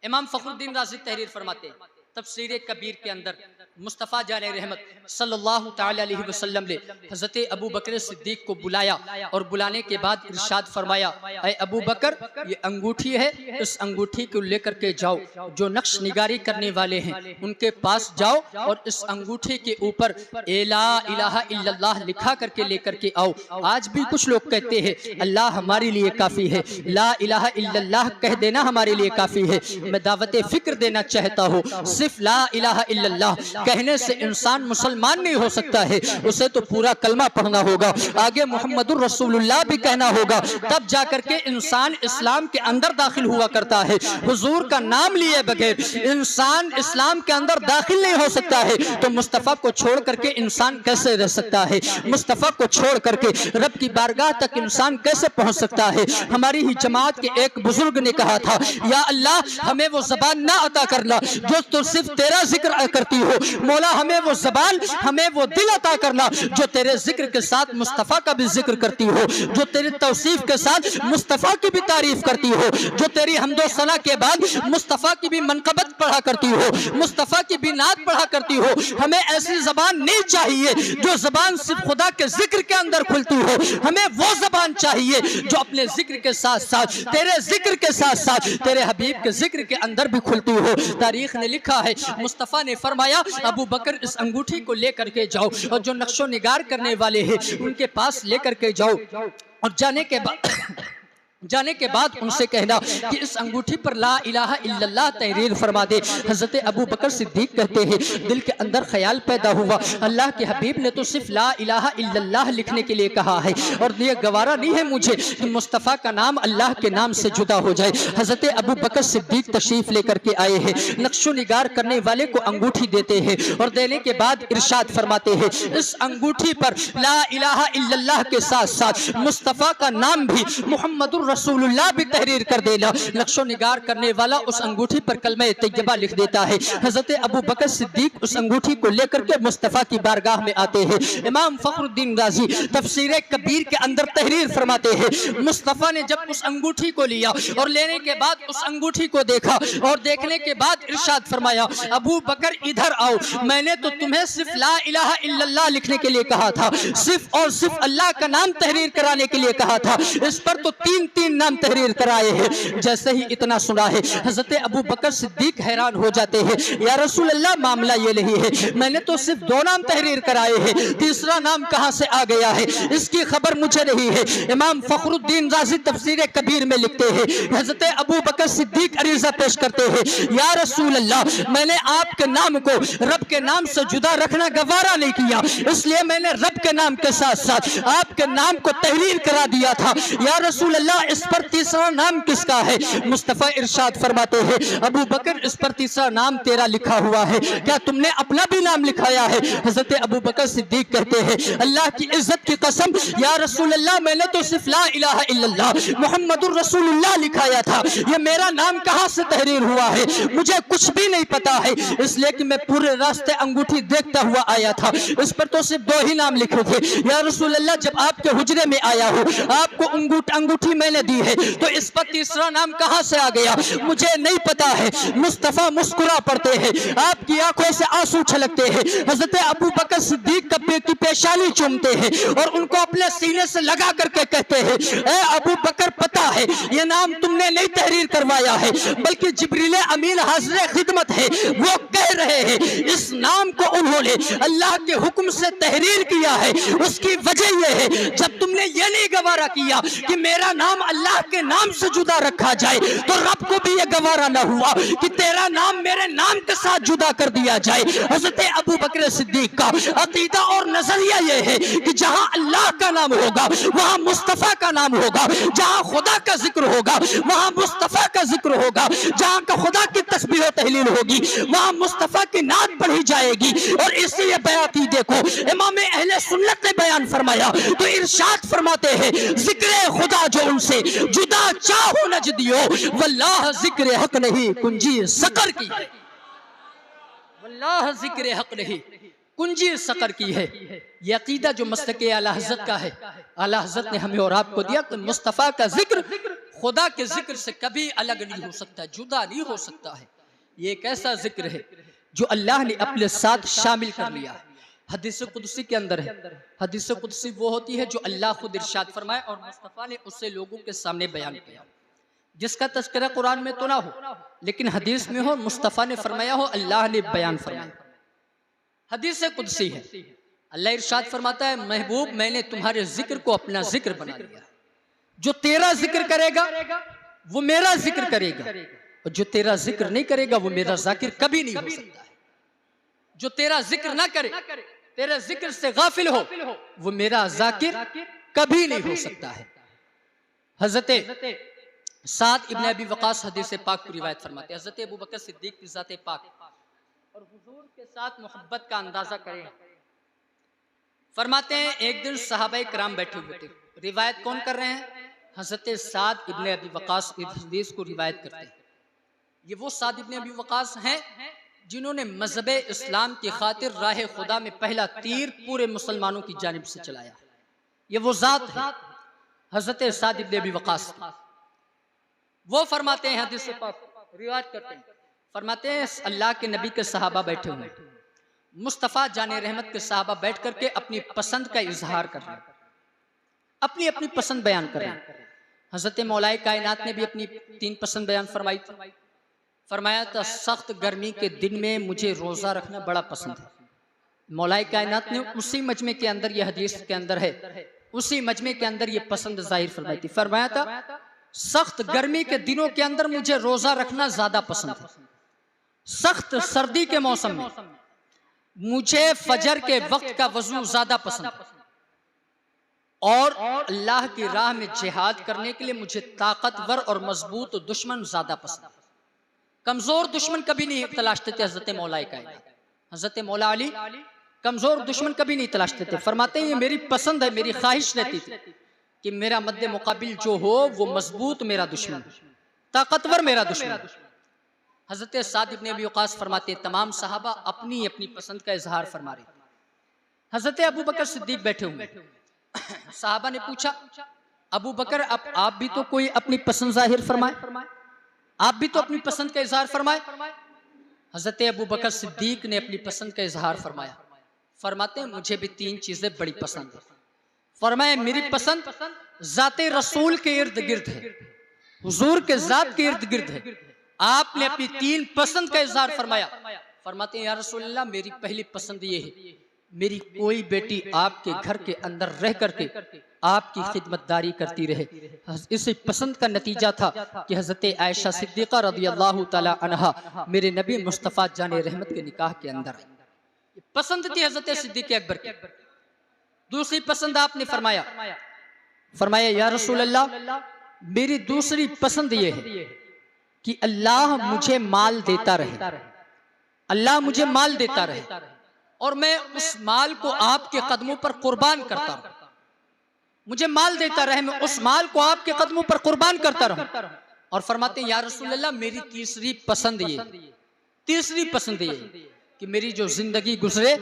इमाम फखरुद्दीन राज़ी तहरीर फरमाते हैं, तफसीर कबीर के अंदर मुस्तफ़ा जान रहमत सल्लल्लाहु ताला अलैहि वसल्लम ने हज़रत अबू बकर सिद्दीक को बुलाया और बुलाने के बाद इरशाद फरमाया, ऐ अबू बकर, ये अंगूठी है, इस अंगूठी को लेकर के जाओ, जो नक्श निगारी करने वाले हैं उनके पास जाओ और इस अंगूठी के ऊपर ला इलाहा इल्लल्लाह लिखा करके लेकर के आओ। आज भी कुछ लोग कहते हैं अल्लाह हमारे लिए काफ़ी है, ला इलाहा इल्लल्लाह कह देना हमारे लिए काफ़ी है। मैं दावत फ़िक्र देना चाहता हूँ, सिर्फ ला इलाहा इल्लल्लाह कहने से इंसान मुसलमान नहीं हो सकता है, उसे तो पूरा कलमा पढ़ना होगा, आगे मुहम्मदुर रसूलुल्लाह भी कहना होगा, तब जाकर के इंसान इस्लाम के अंदर दाखिल हुआ करता है। हुजूर का नाम लिए बगैर इंसान इस्लाम के अंदर दाखिल नहीं हो सकता है। तो मुस्तफ़ा को छोड़ करके इंसान कैसे रह सकता है? मुस्तफ़ा को छोड़ करके रब की बारगाह तक इंसान कैसे पहुंच सकता है? हमारी ही जमात के एक बुजुर्ग ने कहा था, या अल्लाह हमें वो ज़बान ना अता करना जो तो सिर्फ तेरा जिक्र करती हो, मौला हमें वो ज़बान, हमें वो दिल अता करना जो तेरे जिक्र के साथ मुस्तफ़ा का भी जिक्र करती हो, जो तेरी तौसीफ के साथ मुस्तफ़ा की भी तारीफ करती हो, जो तेरी हम्दो सना के बाद मुस्तफ़ा की भी मनक़बत पढ़ा करती हो, मुस्तफ़ा की भी नात पढ़ा करती हो। हमें ऐसी ज़बान नहीं चाहिए जो ज़बान सिर्फ खुदा के जिक्र के अंदर खुलती हो, हमें वो ज़बान चाहिए जो अपने जिक्र के साथ साथ तेरे जिक्र के साथ साथ तेरे हबीब के जिक्र के अंदर भी खुलती हो। तारीख ने लिखा है, मुस्तफ़ा ने फरमाया, अबू बकर इस अंगूठी को लेकर के जाओ और जो नक्शो निगार करने वाले हैं उनके पास लेकर के जाओ और जाने के बाद उनसे कहना कि इस अंगूठी पर ला इलाहा इल्लल्लाह तहरीर फरमा दे। हज़रत अबू बकर सिद्दीक कहते हैं, दिल के अंदर ख्याल पैदा हुआ, अल्लाह के हबीब ने तो सिर्फ ला इलाहा इल्लल्लाह लिखने के लिए कहा है और ये गवारा नहीं है मुझे कि मुस्तफ़ा का नाम अल्लाह के नाम से जुदा हो जाए। हज़रत अबू बकर सिद्दीक तशरीफ लेकर के आए हैं, नक्शो निगार करने वाले को अंगूठी देते हैं और देने के बाद इरशाद फरमाते हैं, इस अंगूठी पर ला इलाहा इल्लल्लाह के साथ साथ मुस्तफ़ा का नाम भी, मुहम्मदुर रसूलुल्लाह भी तहरीर कर देना। नक्शो निगार करने वाला उस अंगूठी पर कलमा तैयबा लिख देता है। हजरत अबू बकर सिद्दीक उस अंगूठी को लेकर के मुस्तफ़ा की बारगाह में आते हैं। इमाम फखरुद्दीन राजी तफसीर कबीर के अंदर तहरीर फरमाते हैं, मुस्तफ़ा ने जब उस अंगूठी को लिया और लेने के बाद उस अंगूठी को देखा और देखने के बाद इरशाद फरमाया, अबू बकर इधर आओ, मैंने तो तुम्हें सिर्फ ला इलाहा इल्लल्लाह लिखने के लिए कहा था, सिर्फ और सिर्फ अल्लाह का नाम तहरीर कराने के लिए कहा था। इस पर तो 3-3 नाम तहरीर कराए हैं। जैसे ही इतना सुना है, हजरत अबू बकर सिद्दीक हैरान हो जाते हैं, या रसूल अल्लाह मामला ये नहीं है, मैंने तो सिर्फ 2 नाम तहरीर कराए हैं, तीसरा नाम कहां से आ गया है, इसकी खबर मुझे नहीं है। इमाम फखरुद्दीन राजी तफसीर कबीर में लिखते हैं, हजरत अबू बकर सिद्दीक अरीजा पेश करते हैं, या रसूल अल्लाह, मैंने आपके नाम को रब के नाम से जुदा रखना गवारा नहीं किया, इसलिए मैंने रब के नाम के साथ साथ आपके नाम को तहरीर करा दिया था। या रसूल अल्लाह, इस पर तीसरा नाम किसका है? मुस्तफ़ा इरशाद फरमाते हैं, अबू बकर, इस पर तीसरा नाम तेरा लिखा हुआ है, क्या तुमने अपना भी नाम लिखाया है? हजरत अबू बकर सिद्दीक कहते हैं, अल्लाह की इज्जत की कसम, या रसूल अल्लाह, मैंने तो सिर्फ ला इलाहा इल्लल्लाह मुहम्मदुर रसूलुल्लाह लिखाया था, ये मेरा नाम कहां से तहरीर हुआ है मुझे कुछ भी नहीं पता है, इसलिए कि मैं पूरे रास्ते अंगूठी देखता हुआ आया था, इस पर तो सिर्फ 2 ही नाम लिखे थे। या रसूल अल्लाह, जब आपके हुजरे में आया हूं, आपको अंगूठी मैंने दी है, तो इस पर तीसरा नाम कहां से आ गया मुझे नहीं पता है। मुस्तफ़ा मुस्कुरा पड़ते हैं, आपकी आंखों से आंसू छलकते हैं, हजरत अबू बकर सिद्दीक की पेशानी चूमते हैं और उनको अपने सीने से लगा करके कहते हैं, ए अबू बकर, पता है ये नाम तुमने नहीं तहरीर करवाया है, बल्कि जिब्रील अमीन हाज़िर खिदमत है, वो कह रहे हैं इस नाम को उन्होंने अल्लाह के हुक्म से तहरीर किया है। उसकी वजह यह है, जब तुमने ये नहीं गवारा किया कि मेरा नाम अल्लाह के नाम से जुदा रखा जाए, तो रब को भी यह गवारा ना हुआ कि तेरा नाम मेरे नाम के साथ जुदा कर दिया जाए। हजरत अबू बकर सिद्दीक का अकीदा और नजरिया यह है कि जहां अल्लाह का नाम होगा वहां मुस्तफ़ा का नाम होगा, जहां खुदा का जिक्र होगा वहां मुस्तफ़ा का जिक्र होगा, जहां का खुदा की तस्बीह तहलील होगी वहां मुस्तफ़ा की नात पढ़ी जाएगी। और इसी बयाती देखो, इमाम अहले सुन्नत ने बयान फरमाया तो इरशाद फरमाते हैं, जिक्र खुदा जो उनसे जुदा चाहो न जदियो, वल्लाह जिक्र हक नहीं कुंजी सकर की है, वल्लाह जिक्र हक नहीं कुंजी सकर की है। यह अकीदा जो मसलक आला हज़रत का है, आला हज़रत ने हमें और आपको दिया कि मुस्तफ़ा का जिक्र खुदा के जिक्र से कभी अलग नहीं हो सकता, जुदा नहीं हो सकता है। ये एक ऐसा जिक्र है जो अल्लाह ने अपने साथ शामिल कर लिया है। हदीस कुदसी के अंदर है, हदीस कुदसी वो होती है जो अल्लाह खुद इरशाद फरमाए और मुस्तफ़ा ने उससे लोगों के सामने बयान किया, जिसका तज़किरा कुरान में तो ना हो लेकिन हदीस में हो, मुस्तफ़ा ने फरमाया हो, अल्लाह ने बयान फरमाया। हदीस कुदसी है, अल्लाह इरशाद फरमाता है, महबूब, मैंने तुम्हारे जिक्र को अपना जिक्र बना लिया, जो तेरा जिक्र करेगा वो मेरा जिक्र करेगा, और जो तेरा जिक्र नहीं करेगा वो मेरा जाकिर कभी नहीं हो सकता है। जो तेरा जिक्र ना करे, तेरे जिक्र से गाफिल हो, वो मेरा जाकिर कभी नहीं हो सकता है। हजरत साद इब्न अबी वक़ास हदीस पाक की रिवायत फरमाते हैं, हजरत अबू बकर सिद्दीक की ज़ात पाक और हुजूर के साथ मोहब्बत का अंदाजा करें। फरमाते हैं, एक दिन सहाबाए किराम बैठे हुए थे, रिवायत कौन कर रहे हैं? हजरत साद इब्न अबी वक़ास इस हदीस को रिवायत करते हैं। ये वो साद इब्न अबी वक़ास हैं जिन्होंने मजहब इस्लाम की खातिर राह खुदा में पहला तीर पूरे मुसलमानों की जानिब से चलाया। ये वो जात है हजरत साद इब्न अबी वक़ास। वो फरमाते हैं, हदीस से पाक रिवायत करते हैं, फरमाते हैं, अल्लाह के नबी के सहाबा बैठे हुए, मुस्तफ़ा जाने रहमत के सहाबा बैठ करके अपनी पसंद का इजहार कर रहे हैं, अपनी अपनी पसंद बयान कर रहे हैं। हजरत मौलाए कायनात ने भी अपनी 3 पसंद बयान फरमाई थी। फरमाया था, सख्त गर्मी के दिन में मुझे रोज़ा रखना बड़ा पसंद है। मौलाए कायनात ने उसी मजमे के अंदर, यह हदीस के अंदर है, उसी मजमे के अंदर ये पसंद जाहिर फरमाई थी। फरमाया था, सख्त गर्मी के दिनों के अंदर मुझे रोज़ा रखना ज़्यादा पसंद है, सख्त सर्दी के मौसम में मुझे फजर के वक्त का वज़ू ज़्यादा पसंद है, और अल्लाह की राह में जिहाद करने के लिए मुझे ताकतवर और मजबूत दुश्मन ज़्यादा पसंद है। कमज़ोर दुश्मन कभी नहीं तलाशते थे हज़रत मौलाए कायनात, हज़रत मौला अली कमज़ोर दुश्मन कभी नहीं तलाशते थे। फरमाते हैं, ये मेरी पसंद है, मेरी ख्वाहिश रहती थी कि मेरा मद्दे मुकाबिल जो हो वो मजबूत मेरा दुश्मन, ताकतवर मेरा दुश्मन। हजरत साद इब्न अबी वक़ास फरमाते तमाम सहाबा अपनी अपनी पसंद का इजहार फरमा रहे। हजरत अबू बकर सिद्दीक बैठे हुए, सहाबा ने पूछा अबू बकर आप भी तो कोई अपनी पसंद जाहिर फरमाए, आप भी तो अपनी पसंद का इजहार फरमाए। हजरत अबू बकर सिद्दीक ने अपनी पसंद का इजहार फरमाया। फरमाते हैं मुझे भी तीन चीजें बड़ी पसंद है। फरमाए मेरी पसंद जाते रसूल के इर्द गिर्द है, हुजूर के जात के इर्द गिर्द है। आपने अपनी तीन पसंद का इजहार फरमाया। फरमाते हैं या रसूल अल्लाह मेरी पहली पसंद ये है मेरी कोई बेटी आपके घर के अंदर रह करके आपकी खिदमतदारी करती रहे। इसी पसंद का नतीजा था कि हजरत आयशा सिद्दीक़ा रज़ियल्लाहु ताला अन्हा मेरे नबी मुस्तफ़ा जाने रहमत के निकाह के अंदर आई। पसंद थी हजरत सिद्दीक़ अकबर की। दूसरी पसंद आपने फरमाया या रसूल अल्लाह मेरी दूसरी पसंद ये है कि अल्लाह मुझे माल देता रहे, अल्लाह मुझे माल देता रहे और मैं उस माल को आपके कदमों पर कुर्बान करता रहूं। मुझे माल देता रहे, मैं उस माल को आपके कदमों पर कुर्बान करता रहूं। और फरमाते हैं या रसूल अल्लाह मेरी तीसरी पसंद ये कि मेरी जो जिंदगी गुजरे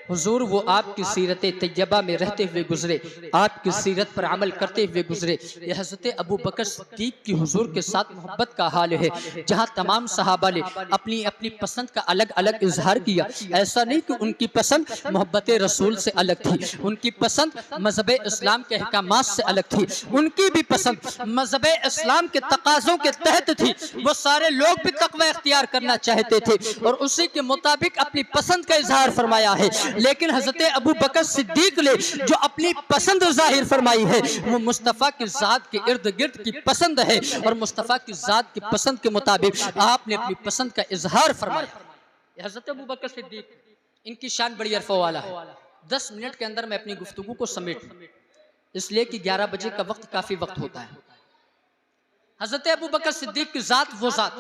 हुजूर वो आपकी सीरत तैयबा में रहते हुए गुजरे, आपकी सीरत पर अमल करते हुए गुजरे। यह हज़रत अबू बकर सिद्दीक की हुजूर के साथ मोहब्बत का हाल है, जहाँ तमाम सहाबा ने अपनी अपनी पसंद का अलग अलग इजहार किया। ऐसा नहीं कि उनकी पसंद मोहब्बत रसूल से अलग थी, उनकी पसंद मजहब इस्लाम के अहकामात से अलग थी, उनकी भी पसंद मजहब इस्लाम के तकाज़ों के तहत थी। वो सारे लोग भी तकवा इख्तियार करना चाहते थे और उसी के मुताबिक अपनी पसंद का इजहार फरमाया है। लेकिन हजरत अबू बकर सिद्दीक ने जो अपनी पसंद जाहिर फरमाई है वो मुस्तफ़ा की जात के इर्द गिर्द की पसंद है और मुस्तफ़ा की जात की पसंद के मुताबिक आपने अपनी पसंद का इजहार फरमाया। हजरत अबू बकर सिद्दीक इनकी शान बड़ी अरफ़ा वाला है। 10 मिनट के अंदर मैं अपनी गुफ्तगू को समेट लूं, इसलिए कि 11 बजे का वक्त काफी वक्त होता है। हजरत अबू बकर सिद्दीक की जात वो जात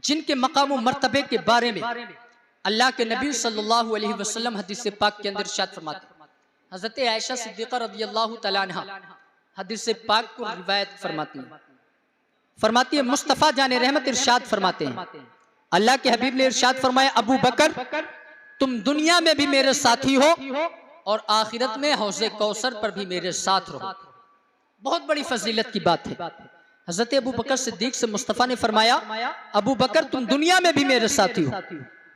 जिनके मकाम व मर्तबे के बारे में अल्लाह के नबी सल्लल्लाहु अलैहि वसल्लम हदीस पाक के अंदर इरशाद फरमाते हैं। हजरत आयशा सिद्दीक़ा रज़ियल्लाहु तआला अन्हा हदीस पाक को रिवायत फरमाती है मुस्तफ़ा जाने रहमत इरशाद फरमाते हैं अल्लाह के हबीब ने इरशाद फरमाया अबू बकर तुम दुनिया में भी मेरे साथी हो और आखिरत में हौज़े कौसर पर भी मेरे साथ रहो। बहुत बड़ी फजीलत की बात है। हजरत अबू बकर सिद्दीक से मुस्तफ़ा ने फरमाया अबू बकर तुम दुनिया में भी मेरे साथी हो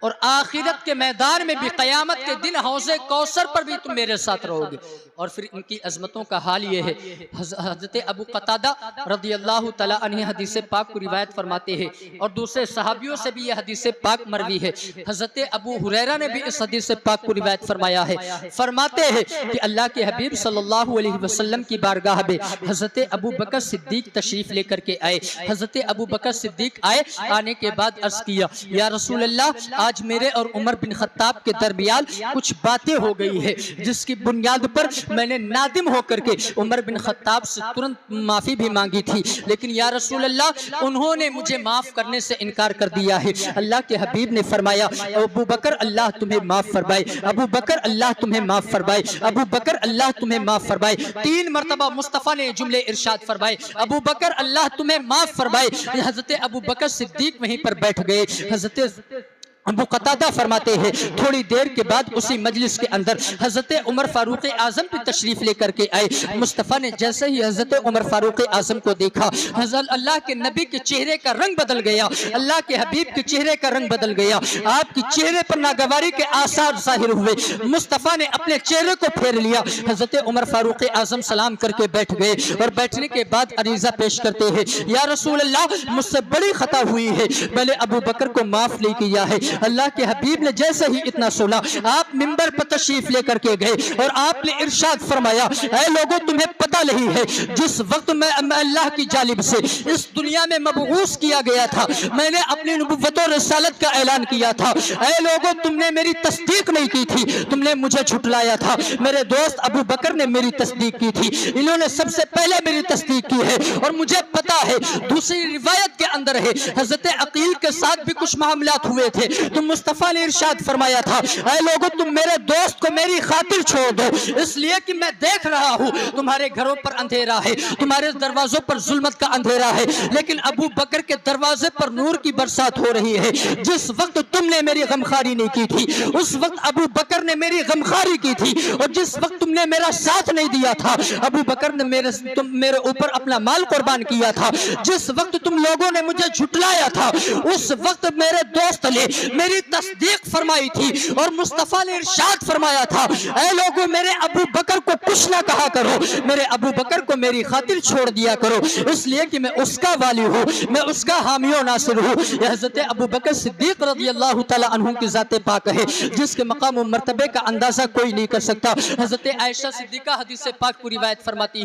और आखिरत के मैदान में भी क़यामत के दिन हौज़े कौसर पर भी तुम मेरे साथ रहोगे। और फिर इनकी अजमतों का हाल ये है, हज़रत अबू क़तादा रज़ियल्लाहु तआला अन्हु हदीस पाक को रिवायत फरमाते हैं और दूसरे सहाबियों से भी यह हदीस पाक मरवी है। हज़रत अबू हुरैरा ने भी इस हदीस पाक को रिवायत फरमाया है। फरमाते हैं कि अल्लाह के हबीब सल्लल्लाहु अलैहि वसल्लम की बारगाह में हज़रत अबू बकर सिद्दीक तशरीफ़ लेकर के आए। हज़रत अबू बकर सिद्दीक आए, आने के बाद अर्ज़ किया या रसूल अल्लाह आज मेरे और उमर बिन खत्ताब के दरमियान कुछ बातें हो गई है जिसकी बुनियाद पर मैंने नादिम होकर के उमर बिन खत्ताब से तुरंत माफी भी मांगी थी, लेकिन या रसूल अल्लाह उन्होंने मुझे माफ करने से इनकार कर दिया है। अल्लाह के हबीब ने फरमाया अबू बकर अल्लाह तुम्हें माफ फरमाए, अबू बकर अल्लाह तुम्हें माफ फरमाए, अबू बकर अल्लाह तुम्हें माफ फरमाए। 3 मरतबा मुस्तफ़ा ने जुमले इरशाद फरमाए अबू बकर अल्लाह तुम्हें माफ फरमाए। हजरत अबू बकर सिद्दीक वहीं पर बैठ गए। हजरत अबू क़तादा फरमाते हैं थोड़ी देर के बाद उसी मजलिस के अंदर हजरत उमर फारूक आजम भी तशरीफ लेकर के आए। मुस्तफ़ा ने जैसे ही हजरत उमर फारूक आजम को देखा हजरत अल्लाह के नबी के चेहरे का रंग बदल गया, अल्लाह के हबीब के चेहरे का रंग बदल गया, आपकी चेहरे पर नागवारी के आसार जाहिर हुए। मुस्तफ़ा ने अपने चेहरे को फेर लिया। हजरत उमर फारूक आजम सलाम करके बैठ गए और बैठने के बाद अरीज़ा पेश करते हैं या रसूल अल्लाह मुझसे बड़ी खता हुई है, मैंने अबू बकर को माफ नहीं किया है। अल्लाह के हबीब ने जैसे ही इतना सुना आप मिंबर पर तशरीफ लेकर के गए और आपने इरशाद फरमाया ऐ लोगों तुम्हें पता नहीं है जिस वक्त मैं अल्लाह की जानिब से इस दुनिया में मबऊस किया गया था मैंने अपनी नबुव्वत और रिसालत का ऐलान किया था। ऐ लोगों तुमने मेरी तस्दीक नहीं की थी, तुमने मुझे झुटलाया था। मेरे दोस्त अबू बकर ने मेरी तस्दीक की थी, इन्होंने सबसे पहले मेरी तस्दीक की है और मुझे पता है। दूसरी रिवायत के अंदर है हजरत अकील के साथ भी कुछ मामलात हुए थे तो मुस्तफ़ा ने इरशाद फरमाया था, ऐ लोगों तुम मेरे दोस्त को मेरी खातिर छोड़ दो, इसलिए कि मैं देख रहा हूँ तुम्हारे घरों पर अंधेरा है, तुम्हारे दरवाजों पर जुल्मत का अंधेरा है, लेकिन अबू बकर के दरवाजे पर नूर की बरसात हो रही है। जिस वक्त तुमने मेरी गमखारी नहीं की थी उस वक्त अबू बकर ने मेरी गमखारी की थी, और जिस वक्त तुमने मेरा साथ नहीं दिया था अबू बकर ने मेरे ऊपर अपना माल कुर्बान किया था। जिस वक्त तुम लोगों ने मुझे झुटलाया था उस वक्त मेरे दोस्त ने मेरी तस्दीक फरमाई थी, और मुस्तफ़ा ने इरशाद फरमाया था, ऐ लोगों मेरे अबू बकर को कुछ ना कहा करो, मेरे अबू बकर को मेरी खातिर छोड़ दिया करो, इसलिए कि मैं उसका वाली हूँ, मैं उसका हामी और नासिर हूँ। हज़रत अबू बकर सिद्दीक़ रज़ियल्लाहु तआला अन्हु की ज़ात पाक है जिसके मकाम और मर्तबे का अंदाजा कोई नहीं कर सकता। हज़रत आयशा सिद्दीक़ा हदीस पाक को रिवायत फरमाती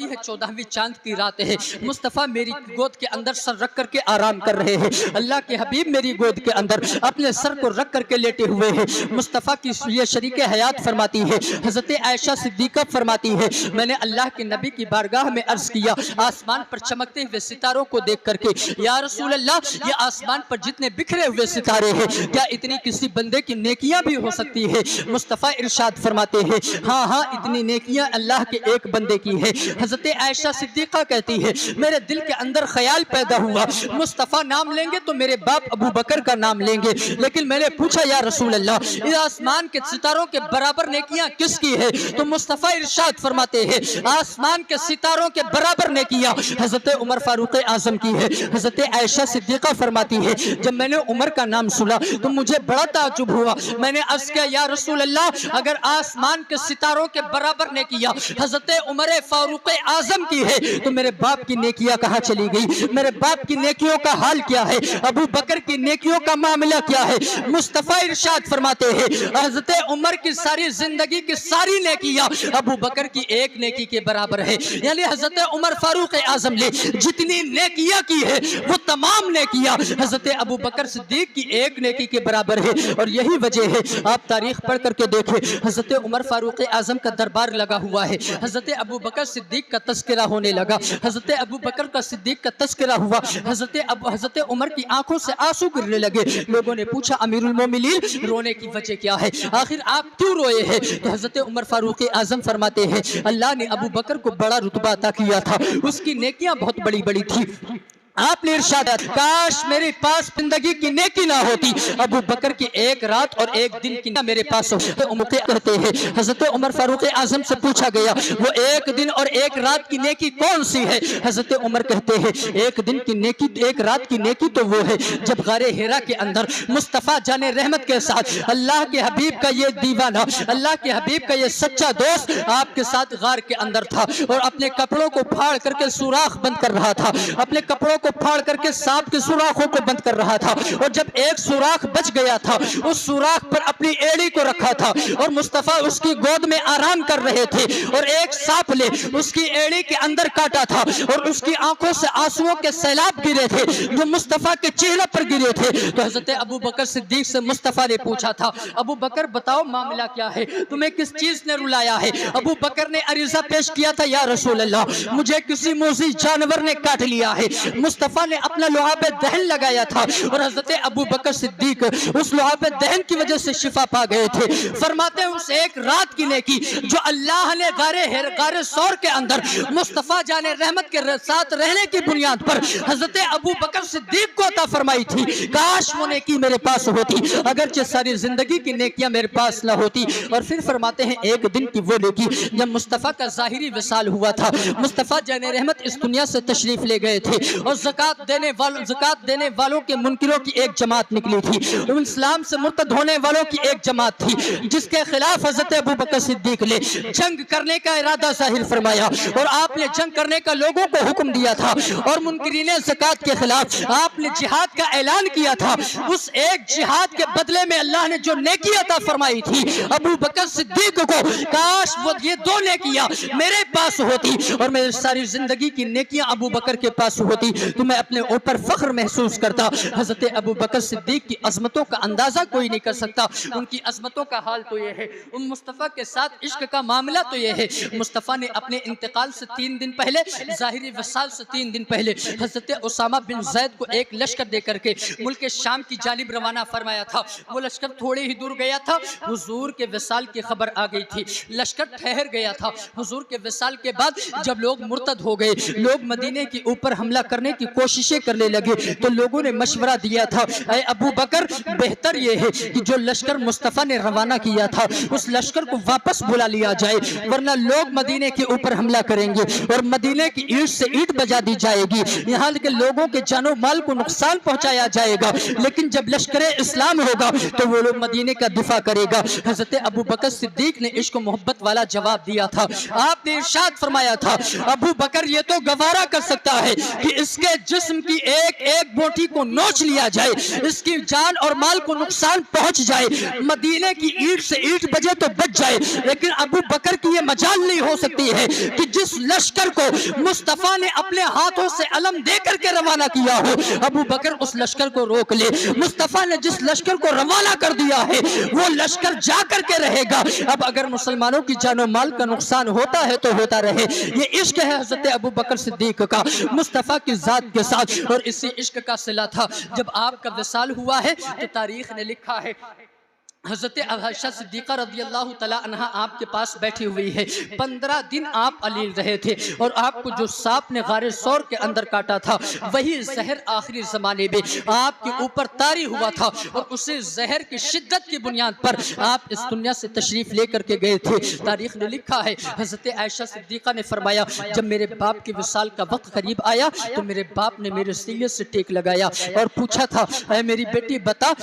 है 14वीं चांद की रात है, मुस्तफ़ा मेरी गोद के अंदर सर रख करके आराम कर रहे हैं, अल्लाह के हबीब मेरी गोद के अंदर अपने सर को रख करके लेटे हुए हैं। मुस्तफ़ा की ये शरीक हयात फरमाती है, हज़रत आयशा सिद्दीक़ा फरमाती है, मैंने अल्लाह के नबी की बारगाह में अर्ज़ किया आसमान पर चमकते हुए सितारों को देख करके, या रसूल अल्लाह ये आसमान पर जितने बिखरे हुए सितारे हैं क्या इतनी किसी बंदे की नेकियां भी हो सकती है? मुस्तफ़ा इरशाद फरमाते हैं, हाँ हाँ इतनी नेकियां अल्लाह के एक बंदे की है। हज़रत आयशा सिद्दीक़ा कहती है, मेरे दिल के अंदर ख्याल पैदा हुआ मुस्तफ़ा नाम लेंगे तो मेरे बाप अबू बकर का नाम लेंगे, लेकिन मैंने पूछा या रसूल अल्लाह इस आसमान के सितारों के बराबर नेकियां किसकी है? तो मुस्तफ़ा इरशाद फरमाते हैं, आसमान के सितारों के बराबर नेकियां हज़रत उमर फारूक आज़म की है। हज़रत आयशा सिद्दीक़ा फरमाती है, जब मैंने उमर का नाम सुना तो मुझे बड़ा ताज्जुब हुआ, मैंने अर्ज़ किया या रसूल अल्लाह अगर आसमान के सितारों के बराबर नेकियां हज़रत उमर फारूक आज़म की है तो मेरे बाप की नेकियां कहाँ चली गई? मेरे बाप की नेकियों का हाल क्या है? अबू बकर की नेकियों का मामला क्या है? मुस्तफ़ा इरशाद फरमाते हैं, हज़रत उमर की सारी जिंदगी की सारी नेकियां अबू बकर की एक नेकी के बराबर है, यानी हज़रत उमर फारूक आज़म ने जितनी नेकियां की है वो तमाम नेकियां हज़रत अबू बकर सिद्दीक की एक नेकी के बराबर है। और यही वजह है, आप तारीख पढ़ करके देखें, हज़रत उमर फारूक आज़म का दरबार लगा हुआ है, हज़रत अबू बकर सिद्दीक का तस्करा होने लगा, हज़रत अबू बकर का सिद्दीक का तस्करा हुआ, हज़रत उमर की आंखों से आंसू गिरने लगे। लोगों ने पूछा अमीरुल मोमिनीन रोने की वजह क्या है, आखिर आप क्यों रोए हैं? तो हज़रत उमर फारूक आज़म फरमाते हैं, अल्लाह ने अबू बकर को बड़ा रुतबा अता किया था, उसकी नेकियां बहुत बड़ी बड़ी थी। आपने इरशाद, काश मेरे पास जिंदगी की नेकी ना होती, अबू बकर की एक रात और एक दिन की ना मेरे पास हो। कहते हैं हज़रत उमर फारूक आज़म से पूछा गया वो एक दिन और एक रात की नेकी कौन सी है? हज़रत उमर कहते हैं एक दिन की नेकी, एक रात की नेकी तो वो है जब गारे हिरा के अंदर मुस्तफ़ा जाने रहमत के साथ अल्लाह के हबीब का ये दीवाना, अल्लाह के हबीब का ये सच्चा दोस्त आपके साथ गार के अंदर था और अपने कपड़ों को फाड़ करके सुराख बंद कर रहा था, अपने कपड़ों को फाड़ करके सांप के सुराखों को बंद कर रहा था, और जब एक सुराख बच गया था उस सुराख पर अपनी एड़ी को रखा था और मुस्तफ़ा उसकी गोद में आराम कर रहे थे, और एक सांप ने उसकी एड़ी के अंदर काटा था और उसकी आंखों से आंसुओं के सैलाब गिरे थे जो मुस्तफ़ा के चेहरे पर गिरे थे। तो हज़रत अबू बकर सिद्दीक से मुस्तफ़ा ने पूछा था, अबू बकर बताओ मामला क्या है, तुम्हें किस चीज ने रुलाया है? अबू बकर ने अरीज़ा पेश किया था, या रसूल अल्लाह मुझे किसी मोज़ी जानवर ने काट लिया है। मुस्तफ़ा ने अपना लुआब दहन लगाया था और हज़रत अबू बकर सिद्दीक उस लुआब दहन की वजह से शिफा पा गए थे। फरमाते हैं उस एक रात की नेकी जो अल्लाह ने गारे सौर के अंदर मुस्तफ़ा जाने रहमत के साथ रहने की बुनियाद पर हज़रत अबू बकर सिद्दीक को अता फरमाई थी, काश वो नेकी मेरे पास होती, अगरचे सारी जिंदगी की नेकियां मेरे पास ना होती। और फिर फरमाते हैं एक दिन की वो नेकी जब मुस्तफ़ा का ज़ाहिरी विसाल हुआ था, मुस्तफ़ा जाने रहमत इस दुनिया से तशरीफ ले गए थे और ज़कात देने वालों के मुनकिरों की एक जमात निकली थी, इस्लाम से मुर्तद होने वालों की एक जमात थी जिसके खिलाफ हज़रत अबू बकर सिद्दीक ने जंग करने का इरादा जाहिर फरमाया और आपने जंग करने का लोगों को हुक्म दिया था और मुनकिरीन ज़कात के खिलाफ आपने जिहाद का ऐलान किया था। उस एक जिहाद के बदले में अल्लाह ने जो नेकी अता फरमाई थी अबू बकर सिद्दीक को, काश वो ये दो नेकियां मेरे पास होती और मेरी सारी जिंदगी की नेकियां अबू बकर के पास होती। तो मैं अपने ऊपर फख्र महसूस करता। हजरत अबू बकर सिद्दीक की अजमतों का अंदाजा कोई नहीं कर सकता। उनकी अजमतों का हाल तो ये है, उन मुस्तफ़ा के साथ इश्क का मामला तो ये है। मुस्तफ़ा ने अपने इंतकाल से 3 दिन पहले, ज़ाहिरी वसाल से 3 दिन पहले, हजरत उसामा बिन ज़ैद को एक लश्कर दे करके मुल्क शाम की जानिब रवाना फरमाया था। वो लश्कर थोड़े ही दूर गया था, हुजूर के विसाल की खबर आ गई थी, लश्कर ठहर गया था। हुजूर के विसाल के बाद जब लोग मुर्तद हो गए, लोग मदीने के ऊपर हमला करने की कोशिशें करने लगे, तो लोगों ने मशवरा दिया था, ऐ अबू बकर, बेहतर यह है कि जो लश्कर मुस्तफ़ा ने रवाना किया था उस लश्कर को वापस बुला लिया जाए, वरना लोग मदीने के ऊपर हमला करेंगे और मदीने की ईंट से ईंट बजा दी जाएगी, यहाँ के लोगों के जानो माल को नुकसान पहुंचाया जाएगा। लेकिन जब लश्कर इस्लाम होगा तो वो लोग मदीने का दिफा करेगा। हजरत अबू बकर सिद्दीक ने इश्क मोहब्बत वाला जवाब दिया था। आपने इरशाद फरमाया था, अबू बकर ये तो गवारा कर सकता है कि इसके जिस्म की एक एक बोटी को नोच लिया जाए, इसकी जान और माल को नुकसान पहुंच जाए, मदीने की ईंट से ईंट बजे तो बच जाए, लेकिन अबू बकर की ये मजाल नहीं हो सकती है कि जिस लश्कर को मुस्तफ़ा ने अपने हाथों से अलम दे करके रवाना किया हो, अबू बकर उस लश्कर को रोक ले। मुस्तफ़ा ने जिस लश्कर को रवाना कर दिया है वो लश्कर जा करके रहेगा। अब अगर मुसलमानों की जानो माल का नुकसान होता है तो होता रहे। ये इश्क है हजरत अबू बकर सिद्दीक का मुस्तफ़ा की जात के साथ, और इसी इश्क का सिला था। जब आपका विसाल हुआ है तो तारीख ने लिखा है, हज़रत आयशा सिद्दीक़ा रज़ियल्लाहु तआला अन्हा आपके पास बैठी हुई है। 15 दिन आप अलील रहे थे और आपको जो सांप ने गारे सौर के अंदर काटा था वही जहर आखिरी ज़माने में आपके ऊपर तारी हुआ था, और उसे जहर की शिद्दत की बुनियाद पर आप इस दुनिया से तशरीफ़ लेकर के गए थे। तारीख़ ने लिखा है, हज़रत आयशा सिद्दीक़ा ने फरमाया, जब मेरे बाप के विसाल का वक्त करीब आया तो मेरे बाप ने मेरे सीने से टेक लगाया और पूछा था, ऐ मेरी बेटी बता,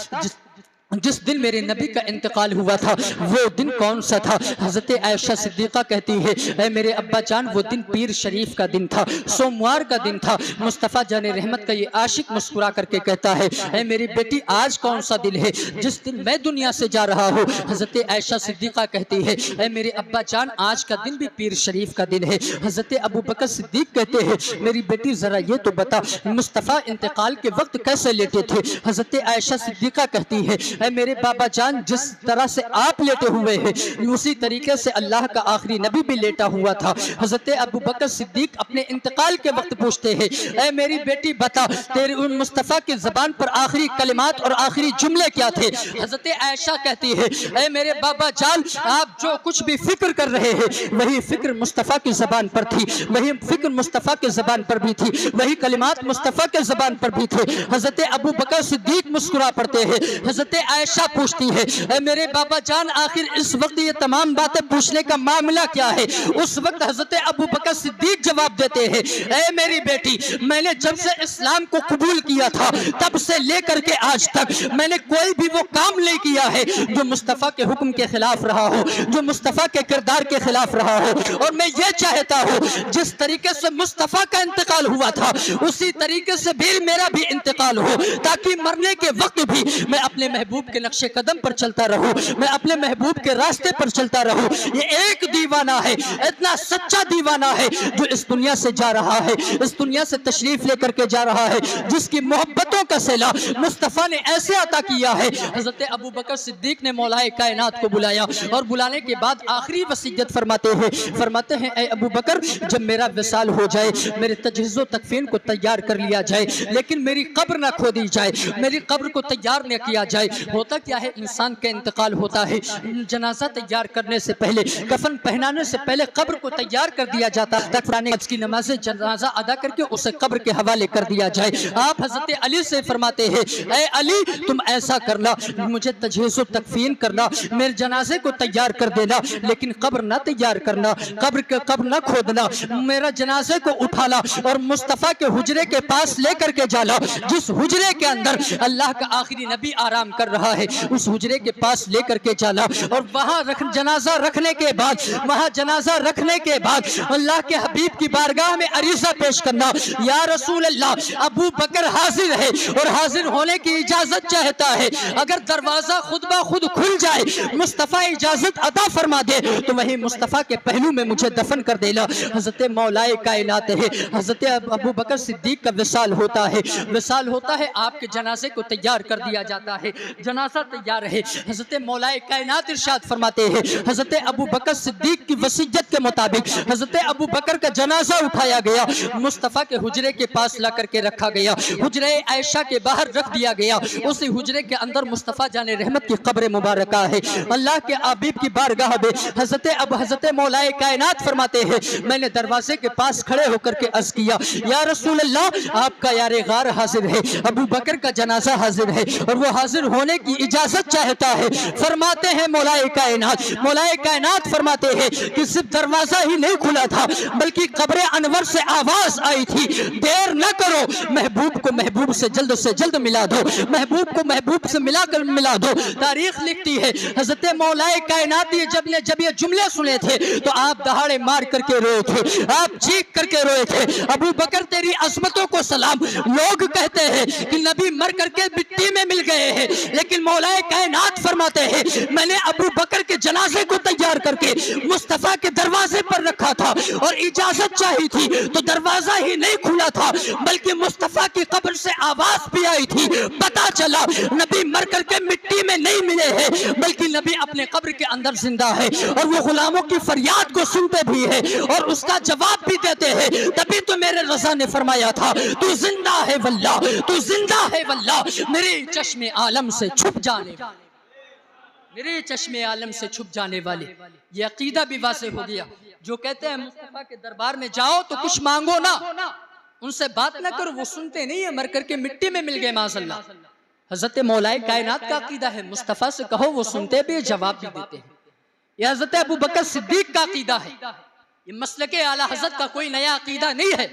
जिस दिन मेरे नबी का इंतकाल हुआ था वो दिन कौन सा था? हज़रत आयशा सिद्दीक़ा कहती है, ऐ मेरे अब्बा जान, वो दिन पीर शरीफ का दिन था, सोमवार का दिन था। मुस्तफ़ा जाने रहमत का ये आशिक मुस्कुरा करके कहता है, ऐ मेरी बेटी, आज कौन सा दिन है जिस दिन मैं दुनिया से जा रहा हूँ? हज़रत आयशा सिद्दीक़ा कहती है, ऐ मेरे अब्बा जान, आज का दिन भी पीर शरीफ का दिन है। हज़रत अबू बकर सिद्दीक़ कहते हैं, मेरी बेटी ज़रा ये तो बता, मुस्तफ़ा इंतकाल के वक्त कैसे लेटे थे? हज़रत आयशा सिद्दीक़ा कहती है, मेरे बाबा जान, जिस तरह से आप लेटे हुए हैं उसी तरीके से अल्लाह का आखिरी नबी भी लेटा हुआ था। हज़रत अबू बकर सिद्दीक अपने इंतकाल के वक्त पूछते हैं, ऐ मेरी बेटी बता, तेरे उन मुस्तफ़ा की ज़बान पर आखिरी कलिमात और आखिरी जुमले क्या थे? हज़रत आयशा कहती है, ऐ मेरे बाबा जान, आप जो कुछ भी फिक्र कर रहे हैं वही फिक्र मुस्तफ़ा की ज़बान पर थी, वही फिक्र मुस्तफ़ा के ज़बान पर भी थी, वही कलिमात मुस्तफ़ा के ज़बान पर भी थे। हज़रत अबू बकर सिद्दीक मुस्कुरा पड़ते हैं। हज़रत आयशा पूछती है, ऐ मेरे बाबा जान, आखिर इस वक्त ये तमाम बातें पूछने का मामला क्या है? उस वक्त हज़रत अबू बकर सिद्दीक जवाब देते हैं, ऐ मेरी बेटी, मैंने जब से इस्लाम को कबूल किया था तब से लेकर के आज तक मैंने कोई भी वो काम नहीं किया है जो मुस्तफ़ा के हुक्म के खिलाफ रहा हो, जो मुस्तफ़ा के किरदार के खिलाफ रहा हो। और मैं ये चाहता हूँ जिस तरीके से मुस्तफ़ा का इंतकाल हुआ था उसी तरीके से भी मेरा भी इंतकाल हो, ताकि मरने के वक्त भी मैं अपने महबूब के नक्शे कदम पर चलता रहूं, मैं अपने महबूब के रास्ते पर चलता रहूं। ये एक दीवाना है, इतना सच्चा दीवाना है जो इस दुनिया से जा रहा है, इस दुनिया से तशरीफ लेकर के जा रहा है, जिसकी मोहब्बतों का सिला मुस्तफ़ा ने ऐसे अता किया है। हज़रत अबू बकर सिद्दीक ने मौलाए कायनात को बुलाया और बुलाने के बाद आखिरी वसीयत फरमाते हैं, ऐ अबू बकर, जब मेरा विसाल हो जाए, मेरे तजहीज़ो तकफीन को तैयार कर लिया जाए, लेकिन मेरी कब्र ना खोदी जाए, मेरी कब्र को तैयार न किया जाए। होता क्या है, इंसान का इंतकाल होता है, जनाजा तैयार करने से पहले, कफन पहनाने से पहले कब्र को तैयार कर दिया जाता है, ताकि की नमाज जनाजा अदा करके उसे कब्र के हवाले कर दिया जाए। आप हज़रत अली से फरमाते हैं, ऐ अली, तुम ऐसा करना, मुझे तजहीज़ो तकफीन करना, मेरे जनाजे को तैयार कर देना, लेकिन कब्र ना तैयार करना, कब्र ना खोदना, मेरा जनाजे को उठाना और मुस्तफ़ा के हुजरे के पास लेकर के जाना, जिस हुजरे के अंदर अल्लाह का आखिरी नबी आराम कर रहा है उस हुजरे के पास लेकर के जाना और वहाँ जनाजा रखने के बाद अल्लाह के हबीब की बारगाह में अरीज़ा पेश करना, या रसूल अल्लाह अबू बकर हाजिर है और हाजिर होने की इजाजत चाहता है, अगर दरवाजा खुद ब खुद खुल जाए, मुस्तफ़ा इजाजत अता फरमा दे तो वही मुस्तफ़ा के पहलू में मुझे दफन कर देना। हज़रत मौलाए कायनात है हज़रत अबू बकर सिद्दीक का विसाल होता है, आपके जनाजे को तैयार कर दिया जाता है, जनाजा तैयार है। हज़रत मौलाए कायनात इरशाद फरमाते हैं हज़रत अबू बकर सिद्दीक की वसीयत के मुताबिक हज़रत अबू बकर का जनाजा उठाया गया, मुस्तफ़ा के हुजरे के पास ला करके रखा गया, हुजरे आयशा के बाहर रख दिया गया। उसी हुजरे के अंदर मुस्तफ़ा जाने रहमत की कब्र मुबारका है। अल्लाह के हबीब की बारगाह में हज़रत मौलाए कायनात फरमाते हैं मैंने दरवाजे के पास खड़े होकर के अर्ज़ किया, या रसूल अल्लाह आपका यारे गार हाजिर है, अबू बकर का जनाजा हाजिर है और वो हाजिर होने की इजाजत चाहता है। फरमाते हैं मौलाए कायनात फरमाते हैं कि सिर्फ दरवाजा ही नहीं खुला था बल्कि कब्र अनवर से आवाज आई थी, देर न करो, महबूब को महबूब से जल्द मिला दो, महबूब को महबूब से मिला दो। तारीख लिखती है हज़रत मौलाए कायनात जब ये जुमले सुने थे तो आप दहाड़े मार करके रोए थे, आप चीख करके रोए थे, अबू बकर तेरी अज़मतों को सलाम। लोग कहते हैं कि नबी मर करके मिट्टी में मिल गए हैं, लेकिन मौलाए कायनात फरमाते हैं मैंने अबू बकर के जनाजे को तैयार करके मुस्तफ़ा के दरवाजे पर रखा था और इजाजत चाहिए थी तो दरवाजा ही नहीं खुला था बल्कि मुस्तफ़ा की कब्र से आवाज भी आई थी। पता चला नबी मर करके मिट्टी में नहीं मिले हैं बल्कि नबी अपने कब्र के अंदर जिंदा है और वो गुलामों की फरियाद को सुनते भी है और उसका जवाब भी देते हैं। तभी तो मेरे रज़ा ने फरमाया था तू जिंदा है वल्लाह, तू जिंदा है वल्लाह, मेरे चश्मे आलम से छुप जाने वाले, मेरे चश्मे आलम से छुप जाने वाले। ये अकीदा भी वाज़े हो गया। जो कहते हैं मुस्तफ़ा के दरबार में जाओ तो कुछ मांगो ना, उनसे बात ना करो, वो सुनते नहीं है, मर करके मिट्टी में मिल गए माज़अल्लाह। हज़रत मौलाए कायनात का अकीदा है मुस्तफ़ा से कहो वो सुनते भी जवाब भी देते हैं। यह हज़रत अबू बकर सिद्दीक का अकीदा है, ये मसलके आला हज़रत का कोई नया अकीदा नहीं है,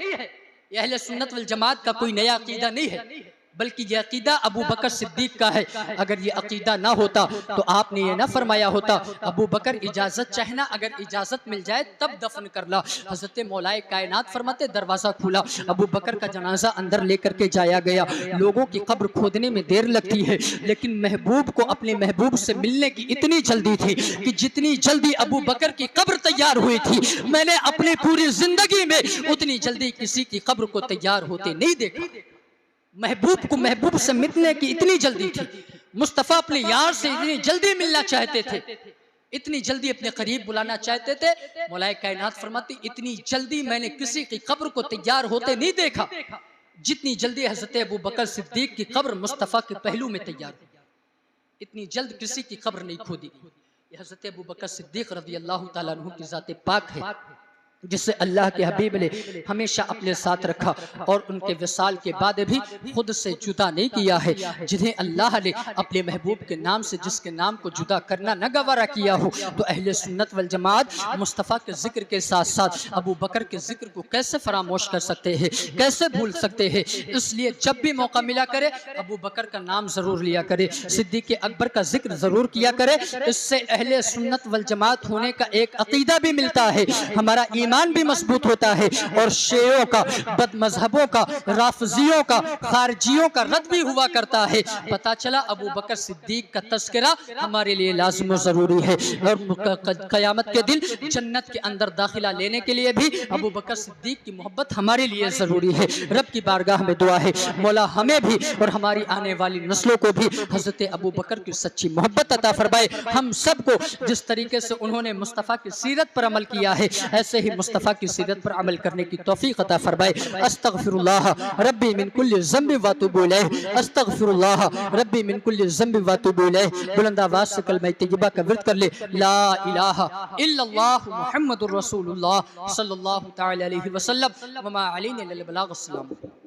ये अहले सुन्नत वल जमात का कोई नया अकीदा नहीं है, बल्कि ये अकीदा अबू बकर सिद्दीक का है। अगर ये अकीदा ना होता तो आपने ये ना फरमाया होता अबू बकर इजाज़त चाहना, अगर इजाज़त मिल जाए तब दफन कर ला। हज़रत मौलाए कायनात फरमाते दरवाज़ा खुला, अबू बकर का जनाजा अंदर लेकर के जाया गया। लोगों की कब्र खोदने में देर लगती है लेकिन महबूब को अपने महबूब से मिलने की इतनी जल्दी थी कि जितनी जल्दी अबू बकर की कब्र तैयार हुई थी मैंने अपनी पूरी जिंदगी में उतनी जल्दी किसी की कब्र को तैयार होते नहीं देखा। महबूब को महबूब से मिलने की इतनी जल्दी थी, मुस्तफ़ा अपने यार से इतनी जल्दी मिलना चाहते थे, इतनी जल्दी अपने करीब बुलाना चाहते थे। मौलाए कायनात फरमाती इतनी जल्दी मैंने किसी की कब्र को तैयार होते नहीं देखा जितनी जल्दी हज़रत अबू बकर सिद्दीक की कब्र मुस्तफ़ा के पहलू में तैयार हुई, इतनी जल्द किसी की कब्र नहीं खोदी। हज़रत अबू बकर सिद्दीक रज़ी अल्लाह तआला अन्हु की ज़ात पाक है जिसे अल्लाह के हबीब ने हमेशा अपने साथ रखा और उनके विसाल के बाद भी खुद से जुदा नहीं किया है। जिन्हें अल्लाह ने अपने महबूब के नाम से जिसके नाम को जुदा करना न गवारा किया हो तो अहले सुन्नत वल जमात मुस्तफ़ा के जिक्र के साथ साथ अबू बकर के जिक्र को कैसे फरामोश कर सकते हैं, कैसे भूल सकते हैं। इसलिए जब भी मौका मिला करे अबू बकर का नाम ज़रूर लिया करे, सिद्दीक़ अकबर का जिक्र ज़रूर किया करे। इससे अहले सुन्नत वल जमात होने का एक अकीदा भी मिलता है, हमारा ईमान भी मजबूत होता है और शेयों का, बदमजहबों का, राफजियों का, खारजियों का रद्द भी हुआ करता है। पता चला अबू बकर सिद्दीक का तस्करा हमारे लिए लाज़िम जरूरी है और क़यामत के दिन जन्नत के अंदर दाखिला लेने के लिए भी अबू बकर सिद्दीक की मोहब्बत हमारे लिए ज़रूरी है। रब की बारगाह में दुआ है मौला हमें भी और हमारी आने वाली नस्लों को भी हज़रत अबू बकर की सच्ची मोहब्बत अता फरमाए। हम सबको जिस तरीके से उन्होंने मुस्तफ़ा की सीरत पर अमल किया है ऐसे ही मुस्तफ़ा की सीरत पर अमल करने की तौफीक अता फरमाए। अस्तगफिरुल्लाह रब्बी मिन कुल्लि ज़ंबि व अतूबु इलैह, अस्तगफिरुल्लाह रब्बी मिन कुल्लि ज़ंबि व अतूबु इलैह। बुलंद आवाज़ से कलमा तय्यबा का विर्द कर ले, ला इलाहा इल्लल्लाह मुहम्मदुर रसूलुल्लाह सल्लल्लाहु तआला अलैहि वसल्लम व मा अलैना इल्लल बलाग। अस्सलाम।